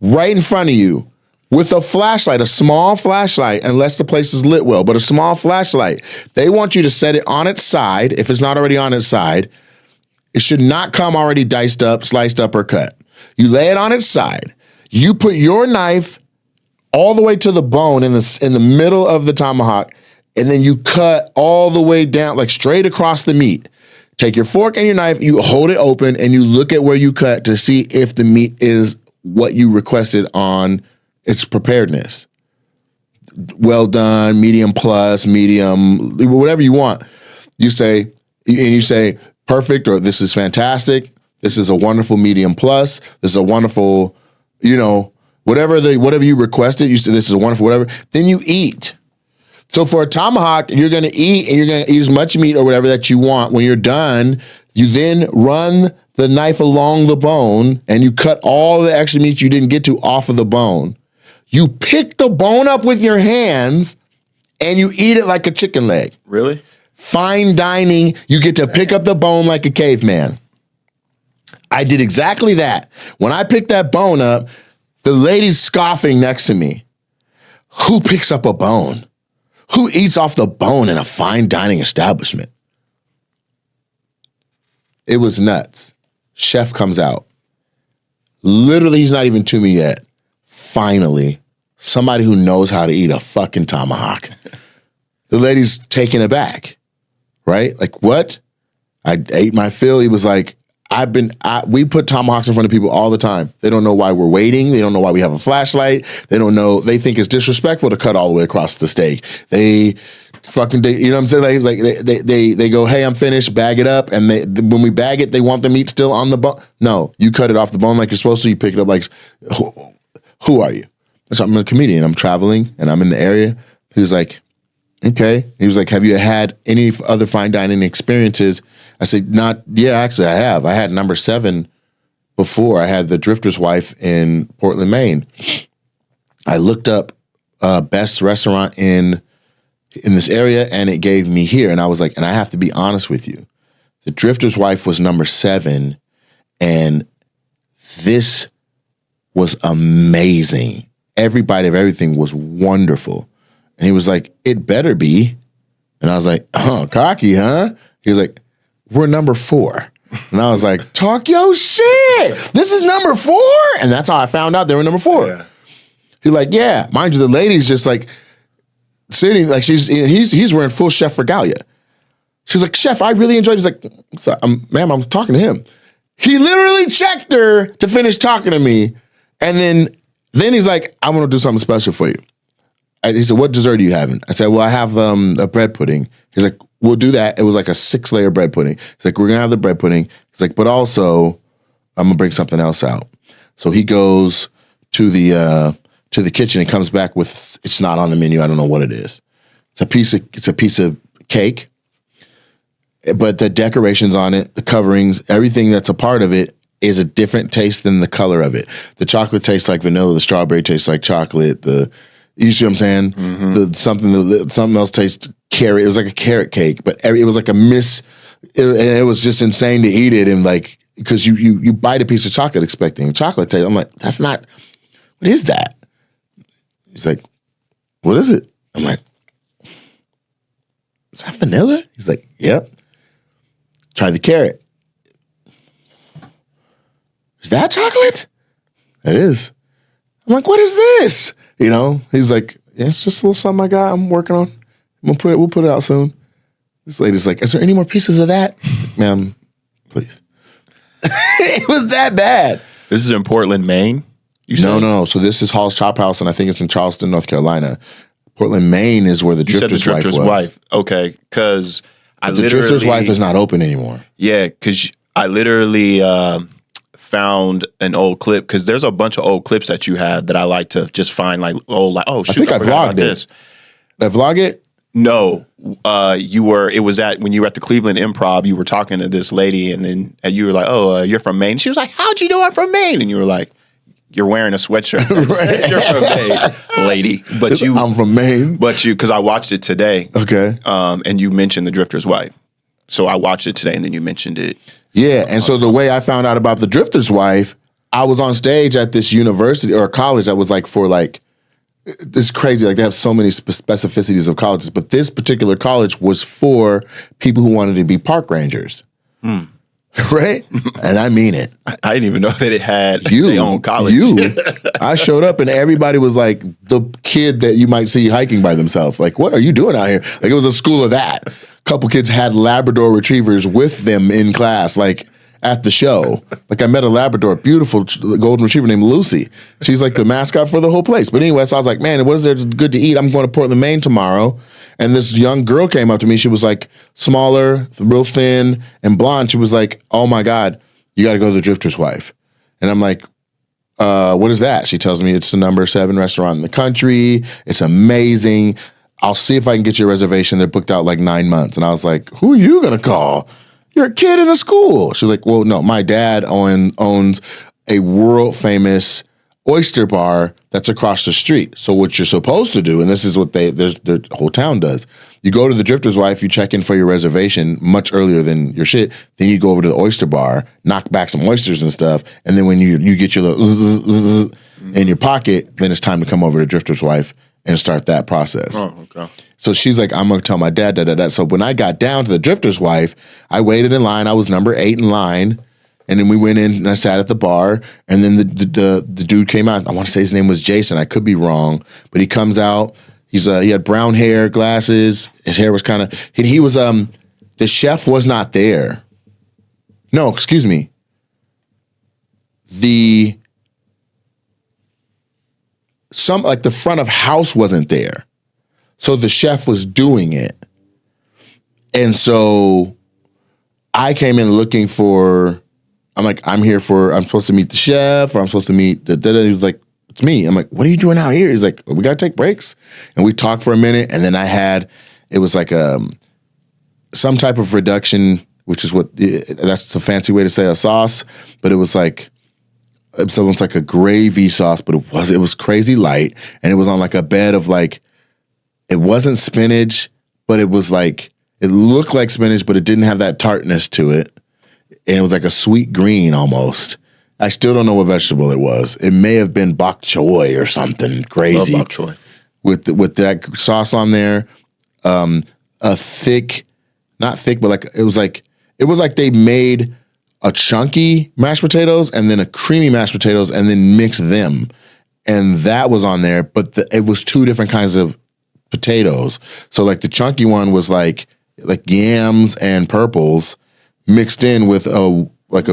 right in front of you with a flashlight, a small flashlight, unless the place is lit well, but a small flashlight. They want you to set it on its side. If it's not already on its side, it should not come already diced up, sliced up, or cut. You lay it on its side. You put your knife all the way to the bone in the middle of the tomahawk, and then you cut all the way down, like straight across the meat. Take your fork and your knife, you hold it open, and you look at where you cut to see if the meat is what you requested on its preparedness. Well done, medium plus, medium, whatever you want. You say perfect, or this is fantastic. This is a wonderful medium plus. This is a wonderful, whatever you requested. You say this is a wonderful whatever. Then you eat. So for a tomahawk, you're going to eat, and you're going to eat as much meat or whatever that you want. When you're done, you then run the knife along the bone, and you cut all the extra meat you didn't get to off of the bone. You pick the bone up with your hands, and you eat it like a chicken leg. Really? Fine dining, you get to pick up the bone like a caveman. I did exactly that. When I picked that bone up, the lady's scoffing next to me. Who picks up a bone? Who eats off the bone in a fine dining establishment? It was nuts. Chef comes out. Literally, he's not even to me yet. Finally, somebody who knows how to eat a fucking tomahawk. The lady's taken aback, right? Like, what? I ate my fill. He was like, we put tomahawks in front of people all the time. They don't know why we're waiting. They don't know why we have a flashlight. They don't know. They think it's disrespectful to cut all the way across the steak. you know what I'm saying? Like they go, hey, I'm finished, bag it up. And when we bag it, they want the meat still on the bone. No, you cut it off the bone like you're supposed to. You pick it up like, who are you? So I'm a comedian. I'm traveling and I'm in the area. He was like, okay. He was like, have you had any other fine dining experiences? I said, actually I have. I had number 7 before. I had the Drifter's Wife in Portland, Maine. I looked up best restaurant in this area, and it gave me here. And I was like, and I have to be honest with you. The Drifter's Wife was number 7, and this was amazing. Every bite of everything was wonderful. And he was like, it better be. And I was like, oh, cocky, huh? He was like, we're number 4. And I was like, talk your shit. This is number 4? And that's how I found out they were number 4. Yeah. He's like, yeah. Mind you, the lady's just like sitting, like he's wearing full chef regalia. She's like, chef, I really enjoyed it. He's like, sorry, ma'am, I'm talking to him. He literally checked her to finish talking to me. And then he's like, I'm going to do something special for you. He said, what dessert are you having? I said, well, I have a bread pudding. He's like, we'll do that. It was like a 6-layer bread pudding. He's like, we're going to have the bread pudding. He's like, but also, I'm going to bring something else out. So he goes to the kitchen and comes back with, it's not on the menu. I don't know what it is. It's a piece of cake, but the decorations on it, the coverings, everything that's a part of it is a different taste than the color of it. The chocolate tastes like vanilla. The strawberry tastes like chocolate. You see what I'm saying? Mm-hmm. Something else tastes carrot. It was like a carrot cake, but it was like and it was just insane to eat it. And like, because you bite a piece of chocolate expecting chocolate taste. I'm like, that's not, what is that? He's like, what is it? I'm like, is that vanilla? He's like, yep. Try the carrot. Is that chocolate? It is. I'm like, what is this? You know, he's like, yeah, it's just a little something I got. I'm working on. We'll put it out soon. This lady's like, is there any more pieces of that? Like, ma'am, please. It was that bad. This is in Portland, Maine? No. So this is Hall's Chop House, and I think it's in Charleston, North Carolina. Portland, Maine is where the Drifter's Wife. Okay, because the Drifter's Wife is not open anymore. Yeah, because I literally found an old clip, because there's a bunch of old clips that you have that I like to just find, like, oh, shoot, I think I vlogged it. Did I vlog it? No, it was when you were at the Cleveland Improv, you were talking to this lady, and then you were like, oh, you're from Maine. She was like, how'd you know I'm from Maine? And you were like, you're wearing a sweatshirt. Right. You're from Maine, lady. But I'm from Maine. Because I watched it today. Okay. And you mentioned the Drifter's Wife. So I watched it today, and then you mentioned it. Yeah, and so the way I found out about the Drifter's Wife, I was on stage at this university or college that was like for like, it's crazy. Like they have so many specificities of colleges, but this particular college was for people who wanted to be park rangers. Right? And I mean it. I didn't even know that it had their own college. I showed up and everybody was like the kid that you might see hiking by themselves. Like, what are you doing out here? Like, it was a school of that. A couple kids had Labrador retrievers with them in class, like at the show. Like, I met a Labrador, beautiful golden retriever named Lucy. She's like the mascot for the whole place. But anyway, so I was like, man, what is there good to eat? I'm going to Portland, Maine tomorrow. And this young girl came up to me. She was like smaller, real thin, and blonde. She was like, oh my God, you got to go to the Drifter's Wife. And I'm like, what is that? She tells me it's the number 7 restaurant in the country. It's amazing. I'll see if I can get you a reservation. They're booked out like 9 months. And I was like, who are you going to call? You're a kid in a school. She was like, well, no, my dad owns a world famous oyster bar that's across the street. So what you're supposed to do, and this is what their whole town does, you go to the Drifter's Wife, you check in for your reservation much earlier than your shit, then you go over to the oyster bar, knock back some oysters and stuff, and then when you get your little in your pocket, then it's time to come over to Drifter's Wife and start that process. Oh, okay. So she's like, I'm going to tell my dad, So when I got down to the Drifter's Wife, I waited in line. I was number 8 in line. And then we went in and I sat at the bar. And then the dude came out. I want to say his name was Jason. I could be wrong. But he comes out. He had brown hair, glasses. His hair was kind of, he was, the chef was not there. No, excuse me. The front of house wasn't there. So the chef was doing it. And so I came in looking for, I'm like, I'm supposed to meet the chef, or I'm supposed to meet He was like, it's me. I'm like, what are you doing out here? He's like, we got to take breaks. And we talked for a minute. And then it was like some type of reduction which is that's a fancy way to say a sauce, but it was like, it's almost like a gravy sauce, but it was crazy light, and it was on like a bed of like, it wasn't spinach, but it was like, it looked like spinach, but it didn't have that tartness to it, and it was like a sweet green almost. I still don't know what vegetable it was. It may have been bok choy or something crazy. Love bok choy. With that sauce on there, a thick, not thick, but like it was like they made a chunky mashed potatoes and then a creamy mashed potatoes and then mixed them, and that was on there. But it was two different kinds of potatoes. So like the chunky one was like yams and purples mixed in with normal, like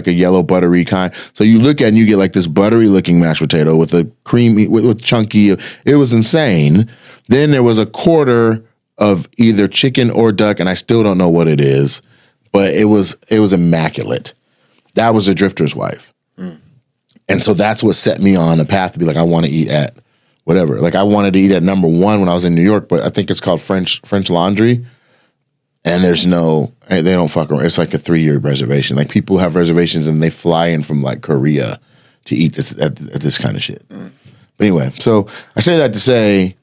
a yellow buttery kind. So you look at it and you get like this buttery looking mashed potato with a creamy, with chunky. It was insane. Then there was a quarter of either chicken or duck, and I still don't know what it is, but it was immaculate. That was a drifter's wife. And so that's what set me on a path to be like, I want to eat at whatever. Like I wanted to eat at number one when I was in New York, but I think it's called French Laundry. And they don't fuck around. It's like a 3-year reservation. Like people have reservations and they fly in from like Korea to eat at this kind of shit. But anyway, so I say that to say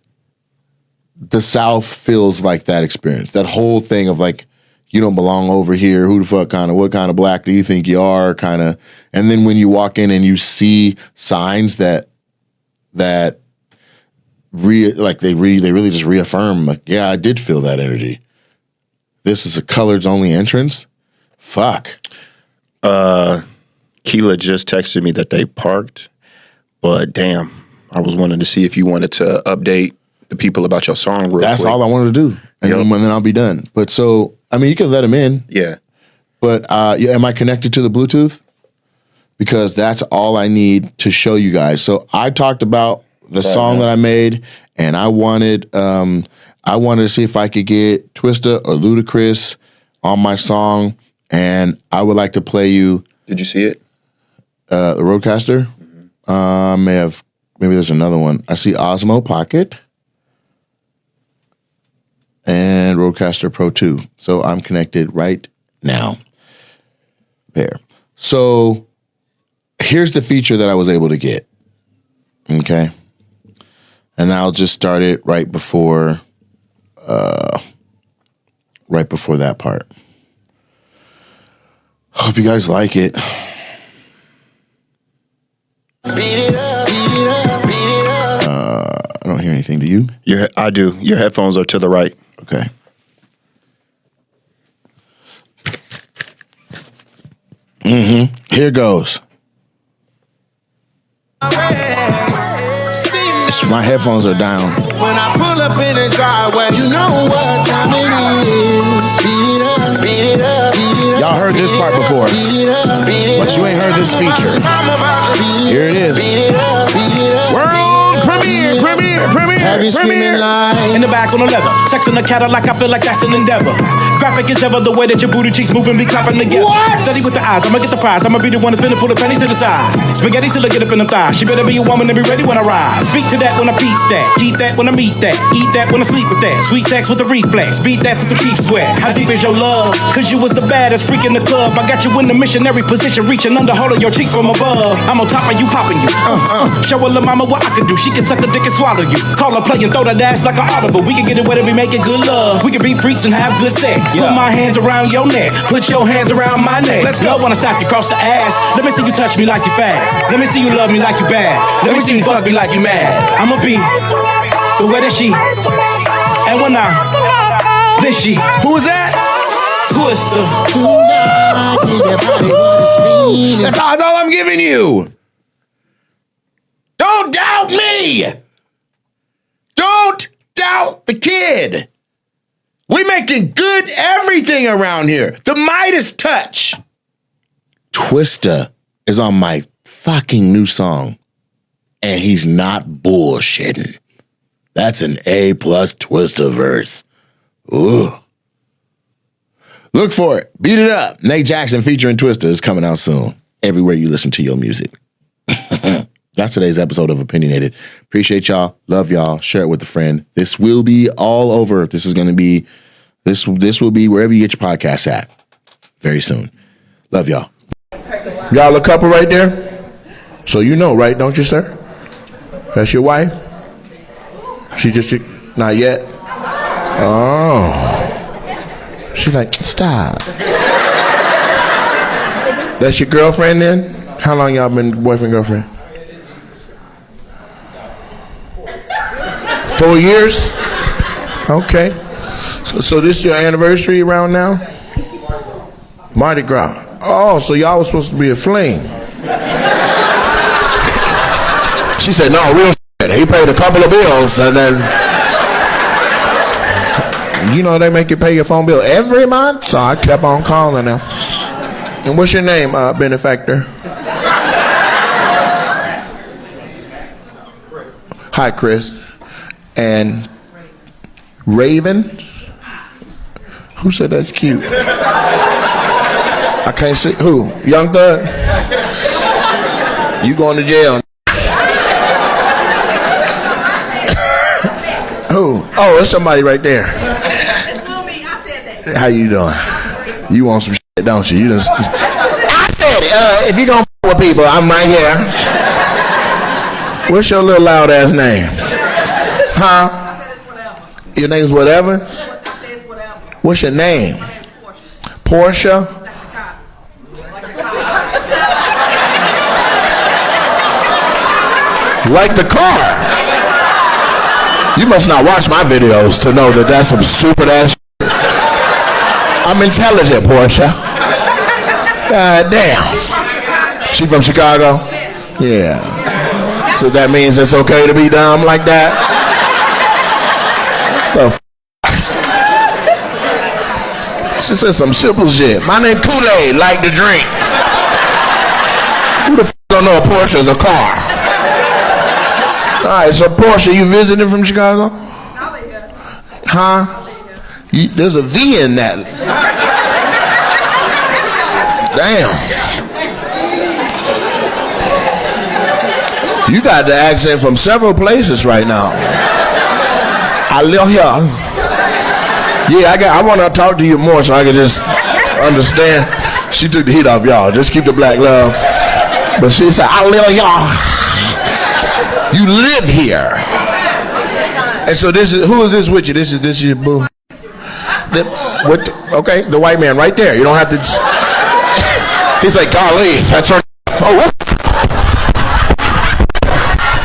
the South feels like that experience. That whole thing of like, you don't belong over here. Who the fuck what kind of black do you think you are? Kind of. And then when you walk in and you see signs that they really just reaffirm like, yeah, I did feel that energy. This is a coloreds only entrance. Fuck. Keela just texted me that they parked, but damn, I was wanting to see if you wanted to update the people about your song real That's quick. all I wanted to do. And then I'll be done. But so, I mean, you can let them in. Yeah. But am I connected to the Bluetooth? Because that's all I need to show you guys. So I talked about the song that I made, and I wanted to see if I could get Twista or Ludacris on my song, and I would like to play you. Did you see it? The Roadcaster. Maybe there's another one. I see Osmo Pocket and Roadcaster Pro 2. So I'm connected right now. There. So here's the feature that I was able to get. Okay. And I'll just start it right before that part. Hope you guys like it. I don't hear anything. Do you? I do. Your headphones are to the right. Okay. Here goes. My headphones are down. When I pull up in the driveway, you know what time it is. Speed it up, speed it up, speed it up. Y'all heard this part before, but you ain't heard this feature. Here it is. World premiere. Have you screaming like In the back on the leather, sex in the Cadillac, I feel like that's an endeavor. Graphic as ever, the way that your booty cheeks moving, be clapping together. Steady with the eyes, I'ma get the prize. I'ma be the one that's finna pull the pennies to the side. Spaghetti till I get up in the thigh. She better be a woman and be ready when I rise. Speak to that when I beat that. Keep that when I meet that. Eat that when I sleep with that. Sweet sex with the reflex. Beat that to some keep sweat. How deep is your love? Cause you was the baddest freak in the club. I got you in the missionary position, reaching under hold of your cheeks from above. I'm on top of you, popping you. Show a little mama what I can do. She can suck a dick and swallow you. Call her play and throw that ass like an audible. We can get it whether we make it good love. We can be freaks and have good sex. Put my hands around your neck. Put your hands around my neck. Let's go. Wanna stop you cross the ass. Let me see you touch me like you fast. Let me see you love me like you bad. Let me see you fuck me like you mad. I'ma be the way that she. And when then she. Who is that? Twista. That's all I'm giving you. Don't doubt me. Don't doubt the kid. We making good everything around here. The Midas touch. Twista is on my fucking new song, and he's not bullshitting. That's an A+ Twista verse. Ooh. Look for it. Beat it up. Nate Jackson featuring Twista is coming out soon. Everywhere you listen to your music. That's today's episode of Opinionated. Appreciate y'all. Love y'all. Share it with a friend. This will be all over. This is going to be This will be wherever you get your podcast at very soon. Love y'all. Y'all a couple right there? So you know, right? Don't you, sir? That's your wife? She just, not yet? Oh. She's like, stop. That's your girlfriend then? How long y'all been boyfriend, girlfriend? 4 years? Okay. So this is your anniversary around now? Mardi Gras. Oh, so y'all was supposed to be a fling. She said, no, real shit. He paid a couple of bills and then, you know, they make you pay your phone bill every month. So I kept on calling them. And what's your name, benefactor? Hi, Chris. And Raven? Who said that's cute? I can't see. Who? Young Thug? You going to jail. Who? Oh, there's somebody right there. It's still me. I said that. How you doing? You want some shit, don't you? I said it. If you're going to with people, I'm right here. What's your little loud ass name? Huh? I said it's whatever. Your name's whatever? I said it's whatever. What's your name? My name's Portia. Portia? Like Like the the cop. car. You must not watch my videos to know that that's some stupid ass shit. I'm intelligent, Portia. God damn. She from Chicago? Yeah. So that means it's okay to be dumb like that? The f***? She said some simple shit. My name Kool-Aid, like to drink. Who the f*** don't know a Porsche is a car? All right, so Portia, you visiting from Chicago? I'll leave here. Huh? There's a V in that. Damn. You got the accent from several places right now. I live here. Yeah, I want to talk to you more so I can just understand. She took the heat off y'all. Just keep the black love. But she said, I live here. You live here. And so this is, who is this with you? This is your boo. Okay, the white man right there. You don't have to. He's like, golly, that's her. Oh, what?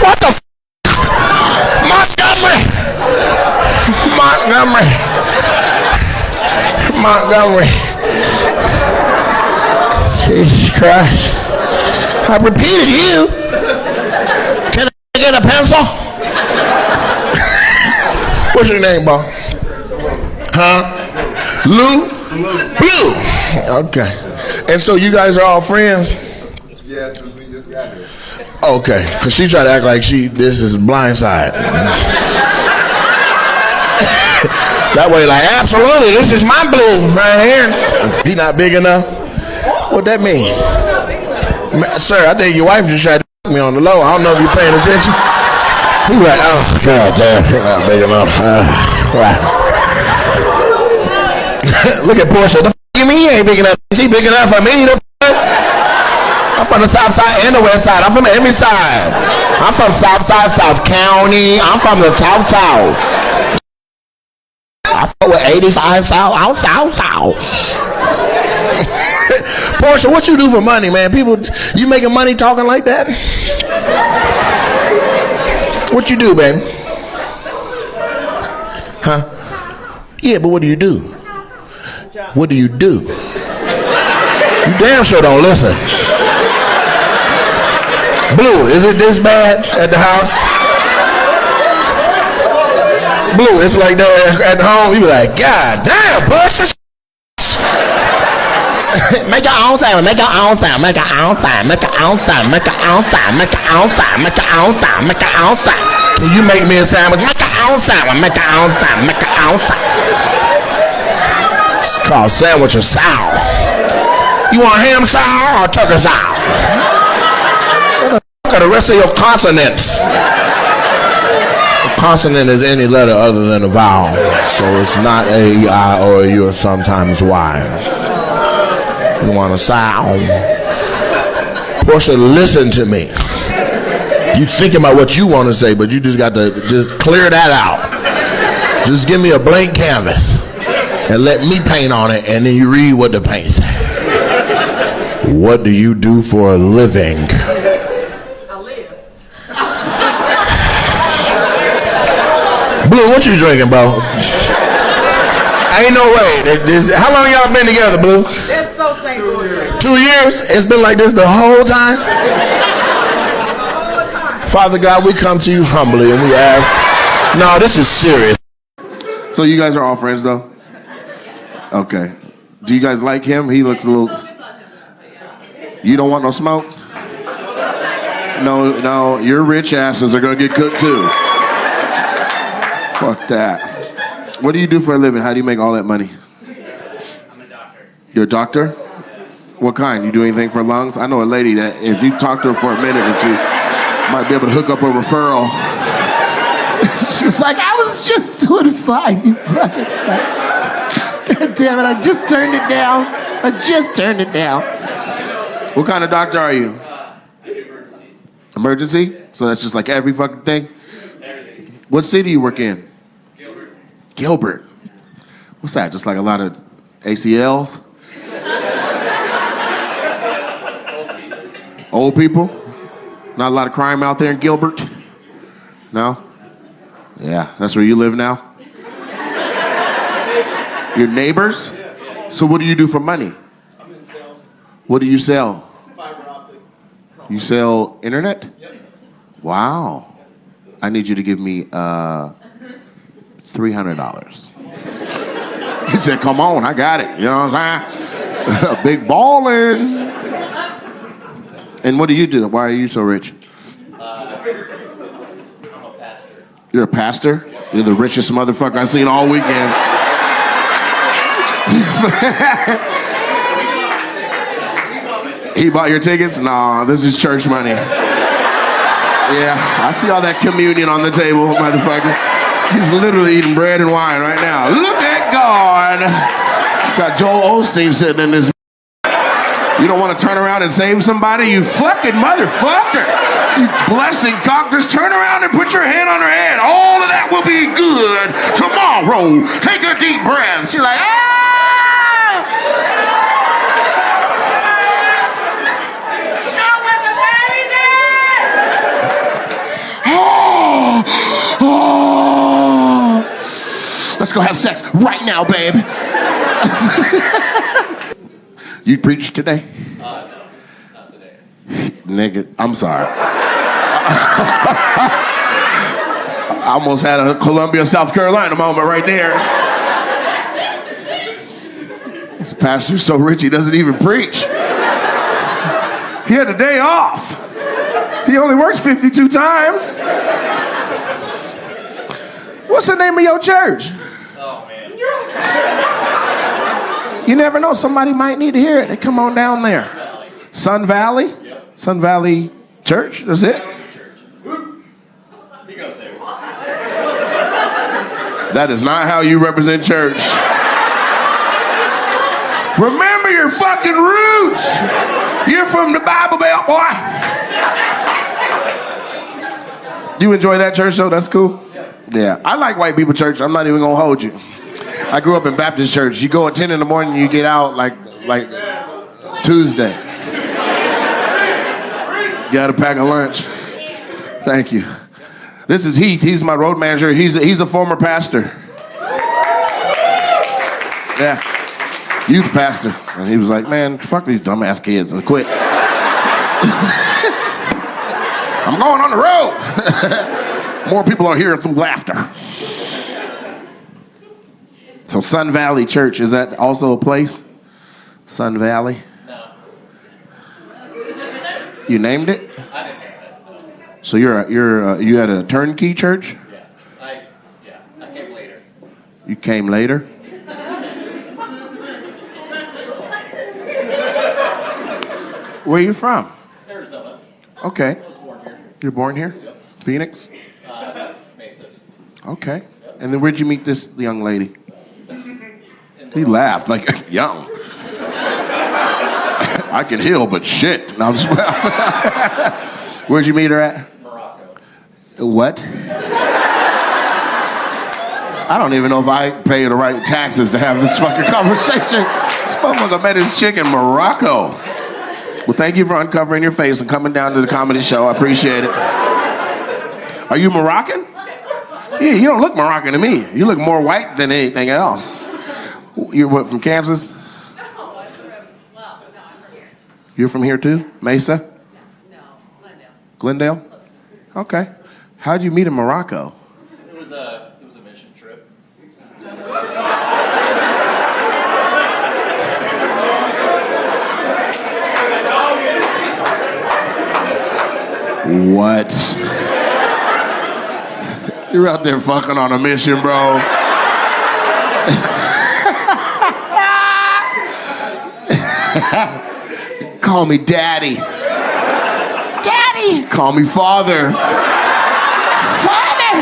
What the f? Montgomery. Jesus Christ. I repeated you. Can I get a pencil? What's your name, boy? Huh? Lou? Blue. Okay. And so you guys are all friends? Yes, we just got here. Okay. Because she tried to act like this is blindside. That way, like, absolutely, this is my blue right here. He not big enough? What that mean? Sir, I think your wife just tried to me on the low. I don't know if you're paying attention. He like, oh, God damn, he's not big enough. Right. Look at Portia. The f*** you mean you ain't big enough? She big enough for me? The f***? I'm from the south side and the west side. I'm from every side. I'm from south side, South County. I'm from the south south. I fuck with 85 south. I'm south south. Portia, what you do for money, man? People, you making money talking like that? What you do, baby? Huh? Yeah, but what do you do? What do you do? You damn sure don't listen. Blue, is it this bad at the house? Blue, it's like that at home. You be like, God damn, Portia. Make your own sound, make your own sound, make your own sound, make your own sound, make your own sound, make your own sound, make your own sound, make your own sound. Can you make me a sandwich? Make your own sound, make your own sound, make your own sound. It's called sandwich or sour. You want ham sour or turkey sour? What the fuck are the rest of your consonants? Consonant is any letter other than a vowel. So it's not A, E, I, or a U, or sometimes Y. You want a sound? Portia, listen to me. You thinking about what you want to say, but you just got to just clear that out. Just give me a blank canvas and let me paint on it, and then you read what the paint says. What do you do for a living? I live. Blue, what you drinking, bro? Ain't no way. How long y'all been together, Blue? That's so St. Louis. 2 years? It's been like this the whole time? The whole time. Father God, we come to you humbly and we ask, no, this is serious. So you guys are all friends, though? Okay. Do you guys like him? He looks a little... You don't want no smoke? No, your rich asses are going to get cooked, too. Fuck that. What do you do for a living? How do you make all that money? I'm a doctor. You're a doctor? What kind? You do anything for lungs? I know a lady that if you talk to her for a minute or two, might be able to hook up a referral. She's like, I was just doing fine, you brother. God damn it, I just turned it down. What kind of doctor are you? Emergency? So that's just like every fucking thing? Everything. What city do you work in? Gilbert. What's that? Just like a lot of ACLs? Old people? Not a lot of crime out there in Gilbert? No? Yeah, that's where you live now? Your neighbors? So what do you do for money? I'm in sales. What do you sell? Fiber optic. You sell internet? Yep. Wow. I need you to give me $300. He said, come on, I got it. You know what I'm saying? Big ballin'. And what do you do? Why are you so rich? I'm a pastor. You're a pastor? You're the richest motherfucker I've seen all weekend. He bought your tickets? Nah, this is church money. Yeah, I see all that communion on the table, motherfucker. He's literally eating bread and wine right now. Look at God. Got Joel Osteen sitting in this. You don't want to turn around and save somebody? You fucking motherfucker. You blessing cock. Just turn around and put your hand on her head. All of that will be good tomorrow. Take a deep breath. She's like, ah! Oh. Let's go have sex right now, babe. You preached today? No, not today. Nigga, I'm sorry. I almost had a Columbia, South Carolina moment right there. This pastor's so rich he doesn't even preach. He had a day off. He only works 52 times. What's the name of your church? Oh, man. You never know. Somebody might need to hear it. They come on down there. Sun Valley? Yep. Sun Valley Church? That's it? He goes there. That is not how you represent church. Remember your fucking roots. You're from the Bible Belt, boy. Do you enjoy that church, though? That's cool? Yeah. I like white people church. I'm not even going to hold you. I grew up in Baptist church. You go at 10 in the morning, you get out like Tuesday. You got to pack a lunch. Thank you. This is Heath. He's my road manager. He's a former pastor. Yeah. Youth pastor. And he was like, man, fuck these dumbass kids and quit. I'm going on the road. More people are here through laughter. So Sun Valley Church, is that also a place? Sun Valley? No. You named it? I didn't name it. No. So you had a turnkey church? Yeah. I came later. You came later? Where are you from? Arizona. Okay. I was born here. You're born here? Yep. Phoenix? Mesa. Okay. And then where'd you meet this young lady? He laughed like, young. I can heal, but shit. No, I'm just... Where'd you meet her at? Morocco. What? I don't even know if I pay the right taxes to have this fucking conversation. This motherfucker met his chick in Morocco. Well, thank you for uncovering your face and coming down to the comedy show. I appreciate it. Are you Moroccan? Yeah, you don't look Moroccan to me. You look more white than anything else. You're what, from Kansas? You're from here too? Mesa? No, Glendale? Okay. How'd you meet in Morocco? It was a mission trip. What? You're out there fucking on a mission, bro. Call me daddy. Daddy. Call me father. Father.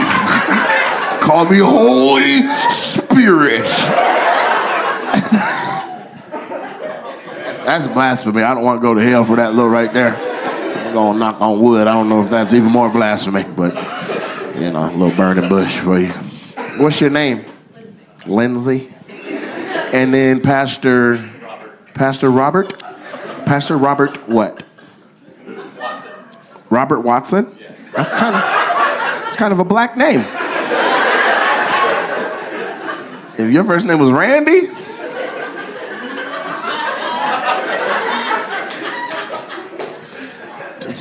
Call me Holy Spirit. That's blasphemy. I don't want to go to hell for that little right there. I'm going to knock on wood. I don't know if that's even more blasphemy, but, you know, a little burning bush for you. What's your name? Lindsay. And then Pastor Robert? Pastor Robert what? Robert Watson? That's kind of a black name. If your first name was Randy?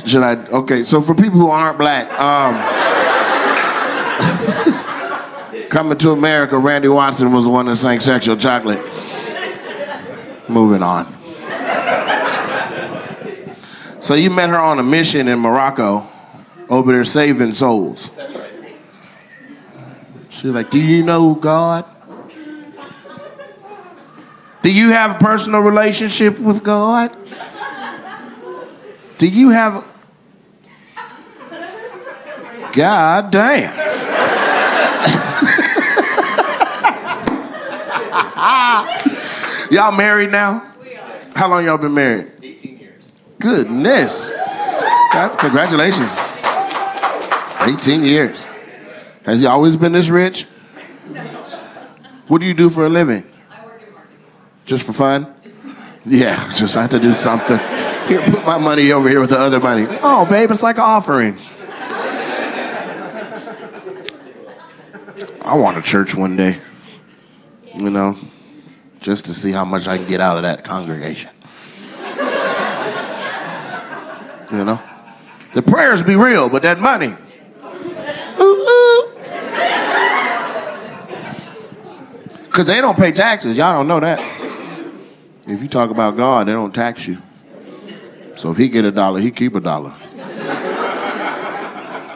Should I? Okay, so for people who aren't black, coming to America, Randy Watson was the one that sang Sexual Chocolate. Moving on. So you met her on a mission in Morocco, over there saving souls. That's right. She's like, do you know God? Do you have a personal relationship with God? Do you have... God damn. Y'all married now? How long y'all been married? 18 years. Goodness. Congratulations. 18 years. Has he always been this rich? What do you do for a living? I work in marketing. Just for fun? Yeah, just I have to do something. Here, put my money over here with the other money. Oh, babe, it's like an offering. I want a church one day. You know, just to see how much I can get out of that congregation. You know? The prayers be real, but that money. Because they don't pay taxes. Y'all don't know that. If you talk about God, they don't tax you. So if he get $1, he keep $1.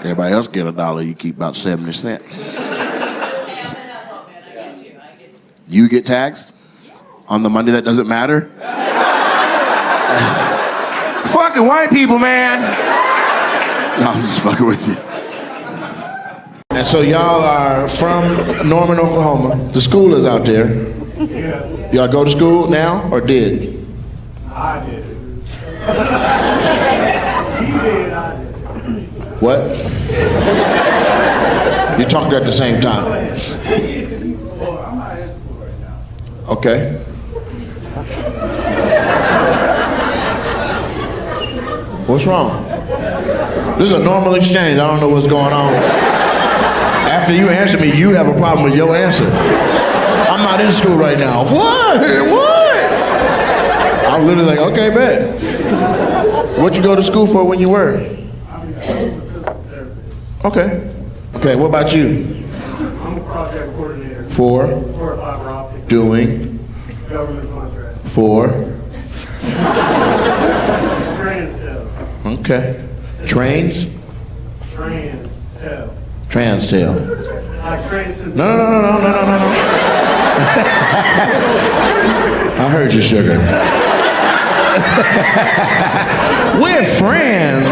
Everybody else get $1, you keep about 70 cents. You get taxed on the money that doesn't matter? Fucking white people, man. No, I'm just fucking with you. And so y'all are from Norman, Oklahoma. The school is out there. Yeah, Y'all go to school now or did? I did. He did, I did. What? You talked at the same time. Well, I'm not in school right now. Okay. What's wrong? This is a normal exchange. I don't know what's going on. After you answer me, you have a problem with your answer. I'm not in school right now. What? I'm literally like, okay, bet. What'd you go to school for when you were? I'm in school for therapist. Okay. Okay, what about you? I'm a project coordinator For for fiber optic doing government contract. for Transtel. okay. Trains? Transtel. Transtel. Like Transtel. No. I heard you, sugar. We're friends.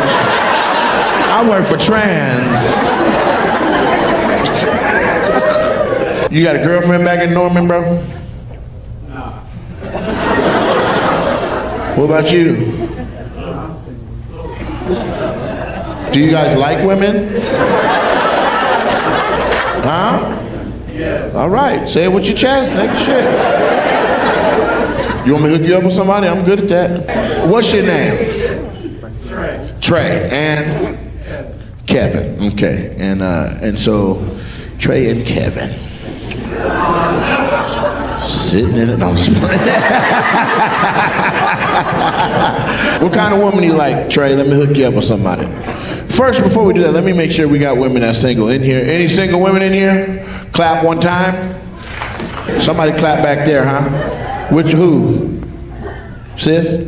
I work for Trans. You got a girlfriend back in Norman, bro? Nah. What about you? Do you guys like women? Huh? Yes. All right, say it with your chest, nigga, shit. You want me to hook you up with somebody? I'm good at that. What's your name? Trey. Trey and Kevin. Okay, and so Trey and Kevin sitting in it. No, I'm just playing. What kind of woman you like, Trey? Let me hook you up with somebody. First, before we do that, let me make sure we got women that's single in here. Any single women in here? Clap one time. Somebody clap back there, huh? Which who? Sis?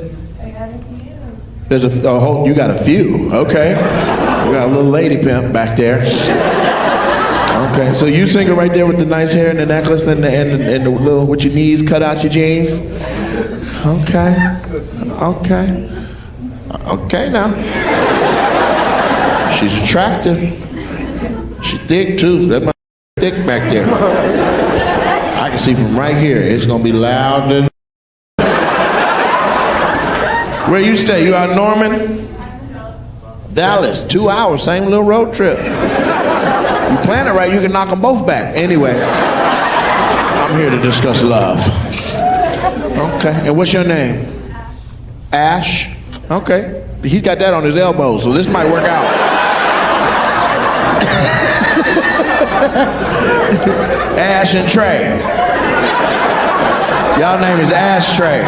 There's a whole. You got a few. Okay. We got a little lady pimp back there. Okay. So you single right there with the nice hair and the necklace and the little with your knees cut out your jeans. Okay. Okay. Okay now. She's attractive. She's thick too. That my thick back there. I can see from right here. It's gonna be loud. And where you stay? You out in Norman? Dallas. 2 hours. Same little road trip. You plan it right, you can knock them both back. Anyway, I'm here to discuss love. Okay. And what's your name? Ash. Okay. He's got that on his elbow, so this might work out. Ash and Trey. Y'all name is Ash Trey.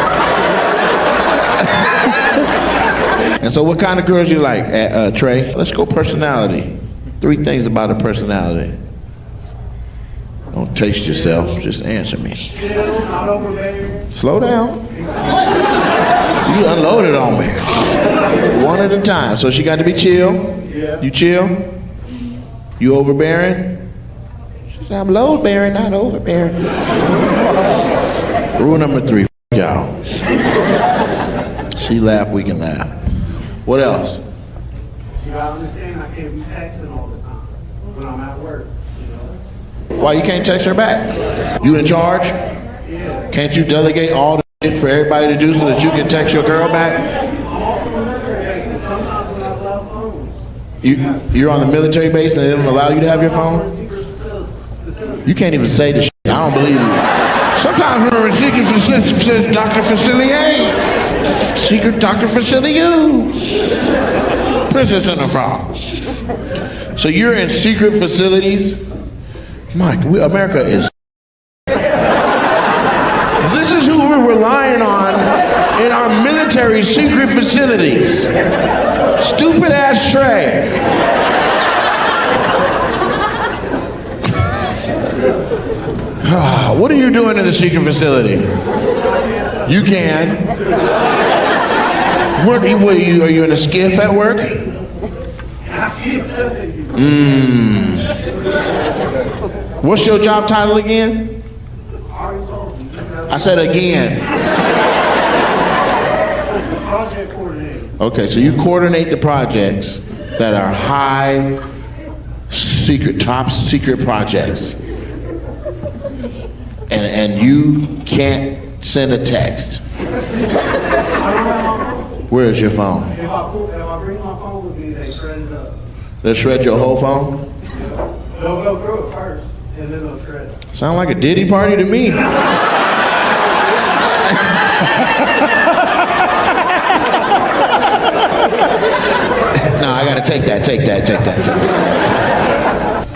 And so what kind of girls you like, Trey? Let's go personality. 3 things about a personality. Don't taste yourself, just answer me. Chill, not overbearing. Slow down. You unloaded on me. One at a time. So she got to be chill. Yeah. You chill? You overbearing? She said, I'm load bearing, not overbearing. Rule number 3, y'all. She laugh, we can laugh. What else? You gotta understand I can't be texting all the time when I'm at work, you know? Why you can't text her back? You in charge? Yeah. Can't you delegate all the shit for everybody to do so that you can text your girl back? Sometimes when I love phones. You're on the military base and they don't allow you to have your phone? You can't even say the shit. I don't believe you. Sometimes we're in secret facility, Dr. Facilier. Secret Dr. Facilier. Princess in the Frog. So you're in secret facilities? Mike, America is. This is who we're relying on in our military secret facilities. Stupid ass Trey. What are you doing in the secret facility? You can. What are you in a skiff at work? What's your job title again? I said again. Project coordinator. Okay, so you coordinate the projects that are high secret, top secret projects. And you can't send a text. Where's your phone? If I bring my phone with me, they shred it up. They'll shred your whole phone? They'll go through it first, and then they'll shred it. Sound like a Diddy party to me. No, I gotta take that.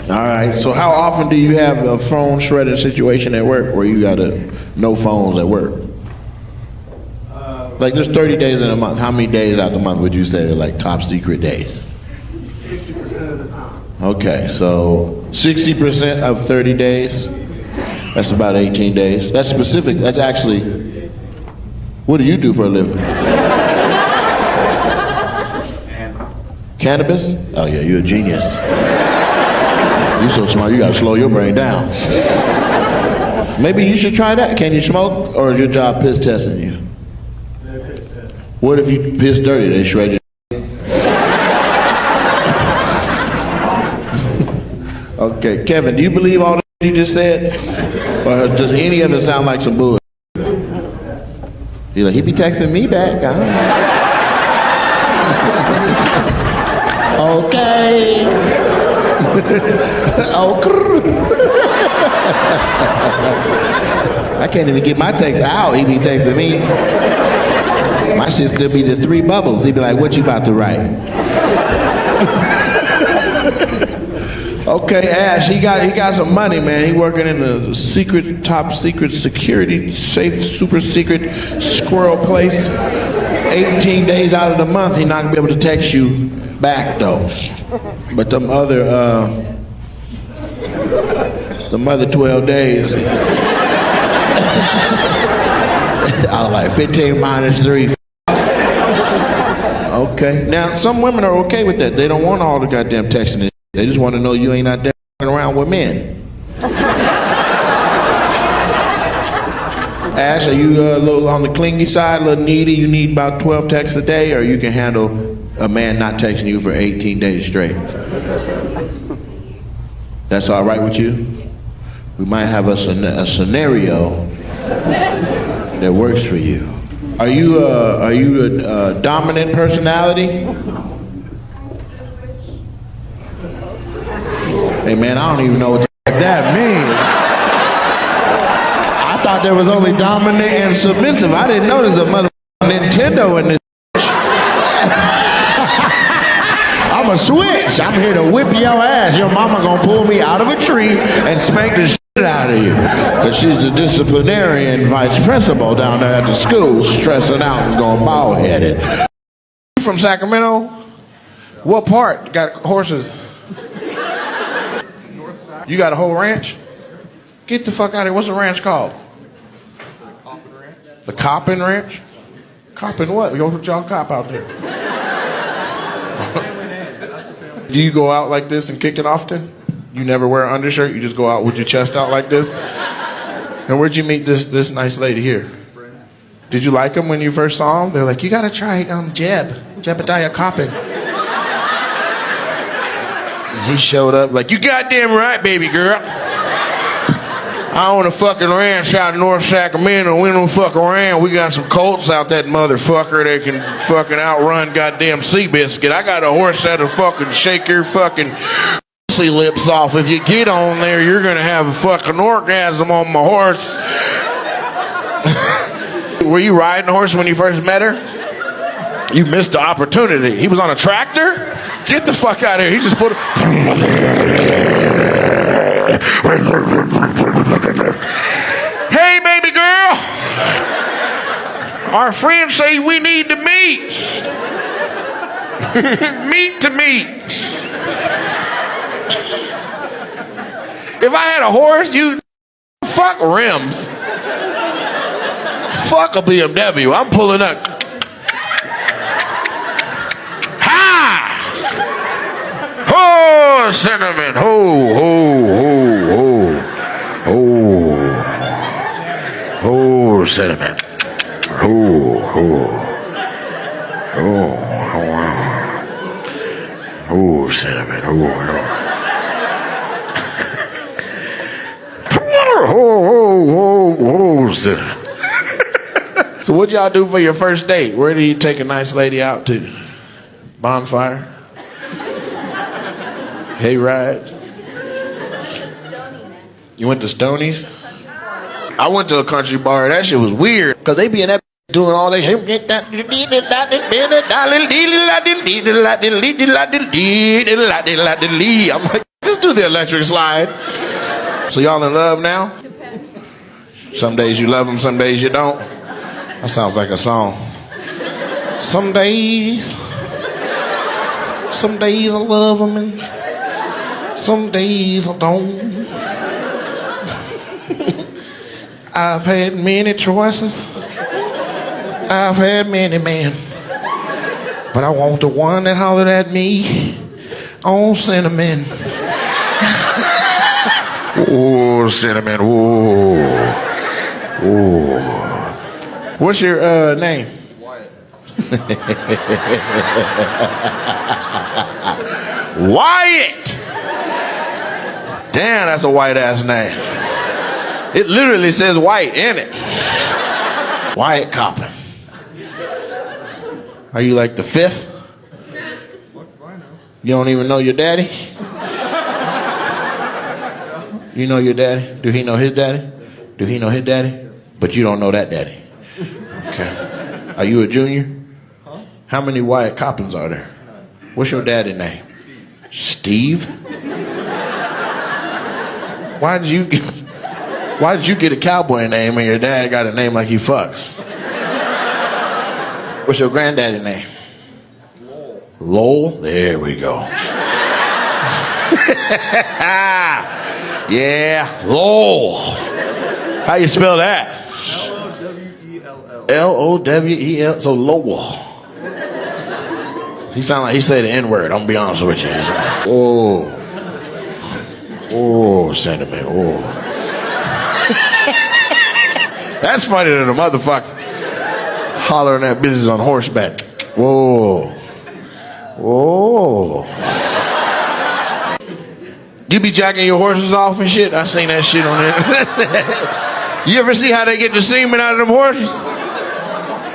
All right, so how often do you have a phone shredding situation at work where you gotta no phones at work? Like there's 30 days in a month. How many days out the month would you say are like top secret days? 60% of the time. Okay, so 60% of 30 days, that's about 18 days. That's specific, that's actually, what do you do for a living? Cannabis? Oh yeah, you're a genius. You're so smart, you gotta slow your brain down. Maybe you should try that. Can you smoke, or is your job piss testing you? What if you piss dirty, they shred your Okay, Kevin, do you believe all that you just said? Or does any of it sound like some bull? He's like, he be texting me back. I don't know. Okay. I can't even get my text out. He be texting me. My shit still be the 3 bubbles. He be like, what you about to write? Okay, Ash, he got some money, man. He working in a secret, top secret security, safe, super secret squirrel place. 18 days out of the month, he not gonna be able to text you back though. But them other 12 days, I was like 15 minus 3. Okay, now some women are okay with that. They don't want all the goddamn texting. They just want to know you ain't out there around with men. Ash, are you a little on the clingy side, a little needy? You need about 12 texts a day, or you can handle a man not texting you for 18 days straight? That's all right with you? We might have a scenario that works for you. Are you a dominant personality? Hey man, I don't even know what that means. I thought there was only dominant and submissive. I didn't know there's a motherfucking Nintendo in this. I'm a switch. I'm here to whip your ass. Your mama gonna pull me out of a tree and spank the shit out of you. Cause she's the disciplinarian vice principal down there at the school, stressing out and going bald-headed. You from Sacramento? What part? Got horses? You got a whole ranch? Get the fuck out of here. What's the ranch called? The Coppin Ranch? Coppin what? Yo, what y'all cop out there? Do you go out like this and kick it often? You never wear an undershirt? You just go out with your chest out like this? And where'd you meet this nice lady here? Did you like him when you first saw him? They're like, you gotta try Jebediah Coppin. He showed up like, you goddamn right, baby girl. I own a fucking ranch out in North Sacramento. We don't fuck around. We got some colts out that motherfucker that can fucking outrun goddamn Seabiscuit. I got a horse that'll fucking shake your fucking pussy lips off. If you get on there, you're gonna have a fucking orgasm on my horse. Were you riding a horse when you first met her? You missed the opportunity. He was on a tractor? Get the fuck out of here. He just put Hey, baby girl. Our friends say we need to meet. Meet to meet. If I had a horse, you fuck rims. Fuck a BMW. I'm pulling up. Oh, cinnamon. Oh, cinnamon. Oh, cinnamon. Oh, cinnamon. So what y'all do for your first date? Where do you take a nice lady out to? Bonfire? Hayride? You went to Stoney's? I went to a country bar. That shit was weird. Cause they be in that doing all that. I'm like, just do the electric slide. So y'all in love now? Some days you love them, some days you don't. That sounds like a song. Some days I love them and some days I don't. I've had many choices. I've had many men. But I want the one that hollered at me on cinnamon. Oh, cinnamon. Oh. What's your name? Wyatt. Wyatt! Damn, that's a white ass name. It literally says white in it. Wyatt Coppin. Are you like the fifth? You don't even know your daddy? You know your daddy? Do he know his daddy? Do he know his daddy? But you don't know that daddy. Okay. Are you a junior? How many Wyatt Coppins are there? What's your daddy name? Steve? Why did you get a cowboy name and your dad got a name like he fucks? What's your granddaddy name? Lowell? There we go. Yeah, Lowell. How you spell that? L-O-W-E-L-L. Lowell. So Lowell. He sound like he said the N-word. I'm gonna be honest with you. He's like, oh, sentiment. Oh. That's funny than a motherfucker hollering that business on horseback. Whoa. Whoa. You be jacking your horses off and shit? I seen that shit on there. You ever see how they get the semen out of them horses?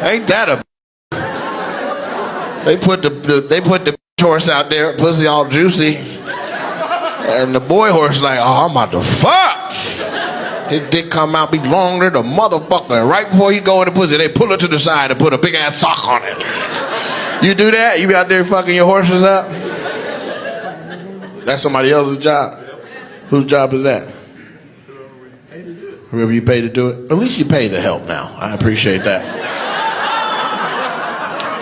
Ain't that a... They put the horse out there, pussy all juicy. And the boy horse like, oh, I'm about to fuck. His dick come out, be longer than a motherfucker. And right before you go in the pussy, they pull it to the side and put a big ass sock on it. You do that? You be out there fucking your horses up? That's somebody else's job. Whose job is that? Whoever you pay to do it. At least you pay the help now. I appreciate that.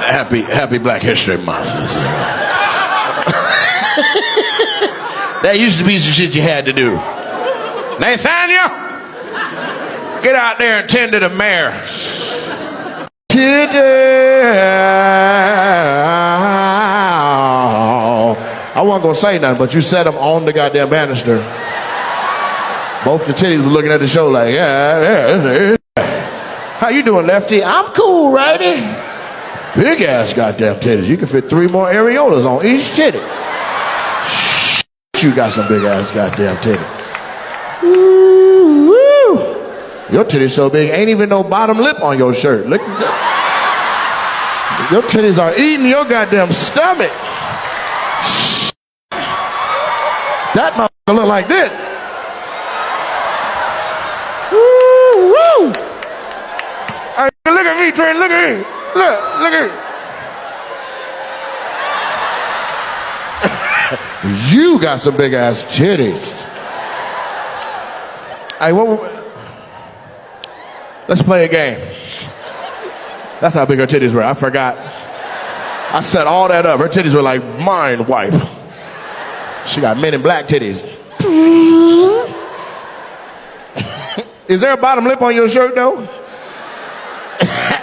Happy Black History Month. That used to be some shit you had to do. Nathaniel, get out there and tend to the mayor. I wasn't gonna say nothing, but you set them on the goddamn banister. Both the titties were looking at the show like, yeah. How you doing, Lefty? I'm cool, righty. Big ass goddamn titties. You can fit 3 more areolas on each titty. You got some big ass goddamn titties. Woo, woo. Your titties so big, ain't even no bottom lip on your shirt. Look. Your titties are eating your goddamn stomach. That motherfucker look like this. Woo, woo. Hey, look at me, Trent. Look at me. Look at me. You got some big ass titties. Hey, let's play a game. That's how big her titties were. I forgot. I set all that up. Her titties were like mind wipe. She got Men in Black titties. Is there a bottom lip on your shirt though?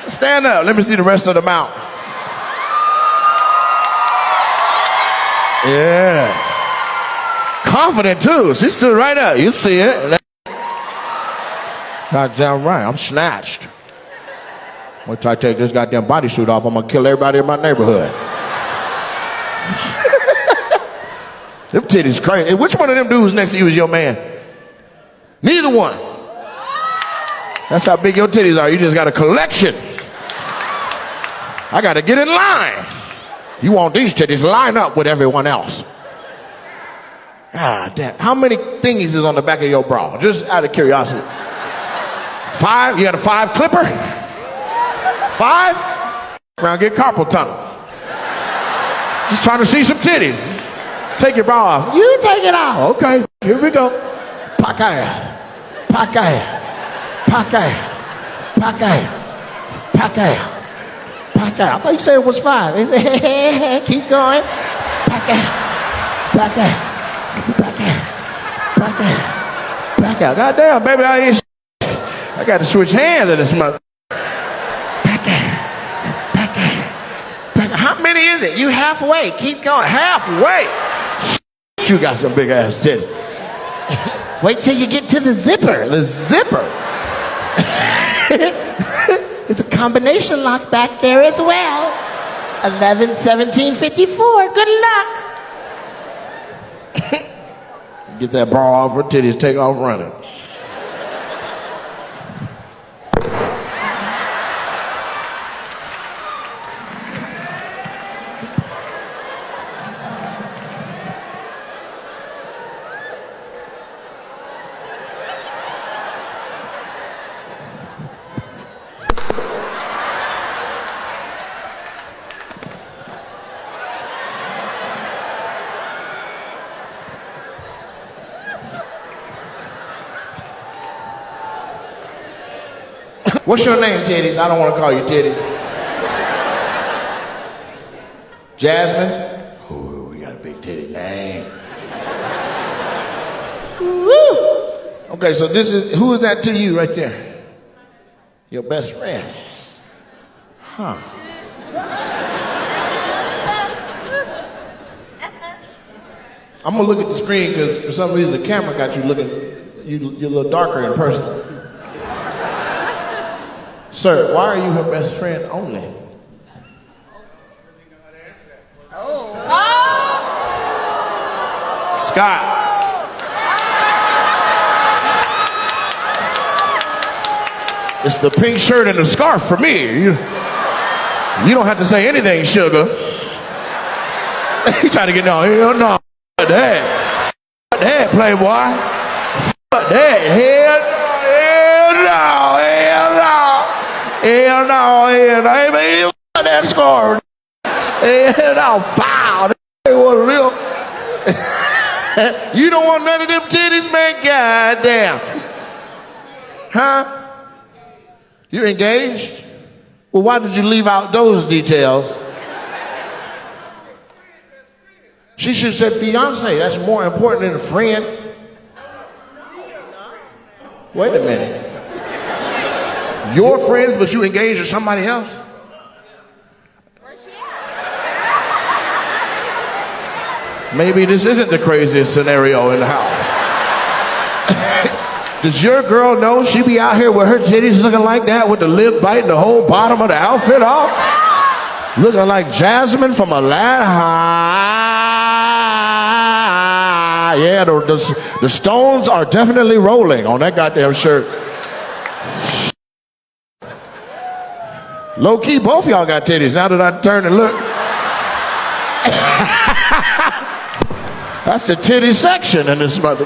Stand up. Let me see the rest of the mouth. Yeah. Confident too. She stood right up. You see it. Goddamn right. I'm snatched. Wait till I take this goddamn bodysuit off. I'm gonna kill everybody in my neighborhood. Them titties crazy. Hey, which one of them dudes next to you is your man? Neither one. That's how big your titties are. You just got a collection. I gotta get in line. You want these titties, line up with everyone else. Ah, damn. How many thingies is on the back of your bra? Just out of curiosity. 5? You got a 5 clipper? 5? Around, get carpal tunnel. Just trying to see some titties. Take your bra off. You take it off. Okay, here we go. Pakaya. Pakaya. Pakaya. Pakaya. Pakaya. Pakaya. I thought you said it was 5. They said, hey, keep going. Pakaya. Pakaya. Pakaya. Pakaya. Pakaya. Goddamn, baby, I got to switch hands in this month. How many is it? You halfway. Keep going. Halfway. You got some big ass titties. Wait till you get to the zipper. The zipper. It's a combination lock back there as well. 11-17-54. Good luck. Get that bra off her titties. Take off running. What's your name, Titties? I don't want to call you Titties. Jasmine? Ooh, we got a big titty name. Woo! Okay, so who is that to you right there? Your best friend. Huh. I'm gonna look at the screen because for some reason the camera got you looking, you're a little darker in person. Sir, why are you her best friend only? Scott. It's the pink shirt and the scarf for me. You don't have to say anything, sugar. He trying to get down. Hell no. Fuck that. Fuck that, playboy. Fuck that. Hell no. Hell no. Hell no. Hell no. Hey, man, you got that scarf. Hell no. Foul. That was real. You don't want none of them titties, man? Goddamn. Huh? You engaged? Well, why did you leave out those details? She should have said fiance. That's more important than a friend. Wait a minute. You're friends, but you engaged to somebody else? Maybe this isn't the craziest scenario in the house. Does your girl know she be out here with her titties looking like that with the lip biting the whole bottom of the outfit off? Looking like Jasmine from Atlanta. Yeah, the stones are definitely rolling on that goddamn shirt. Low key, both y'all got titties now that I turn and look. That's the titty section in this mother.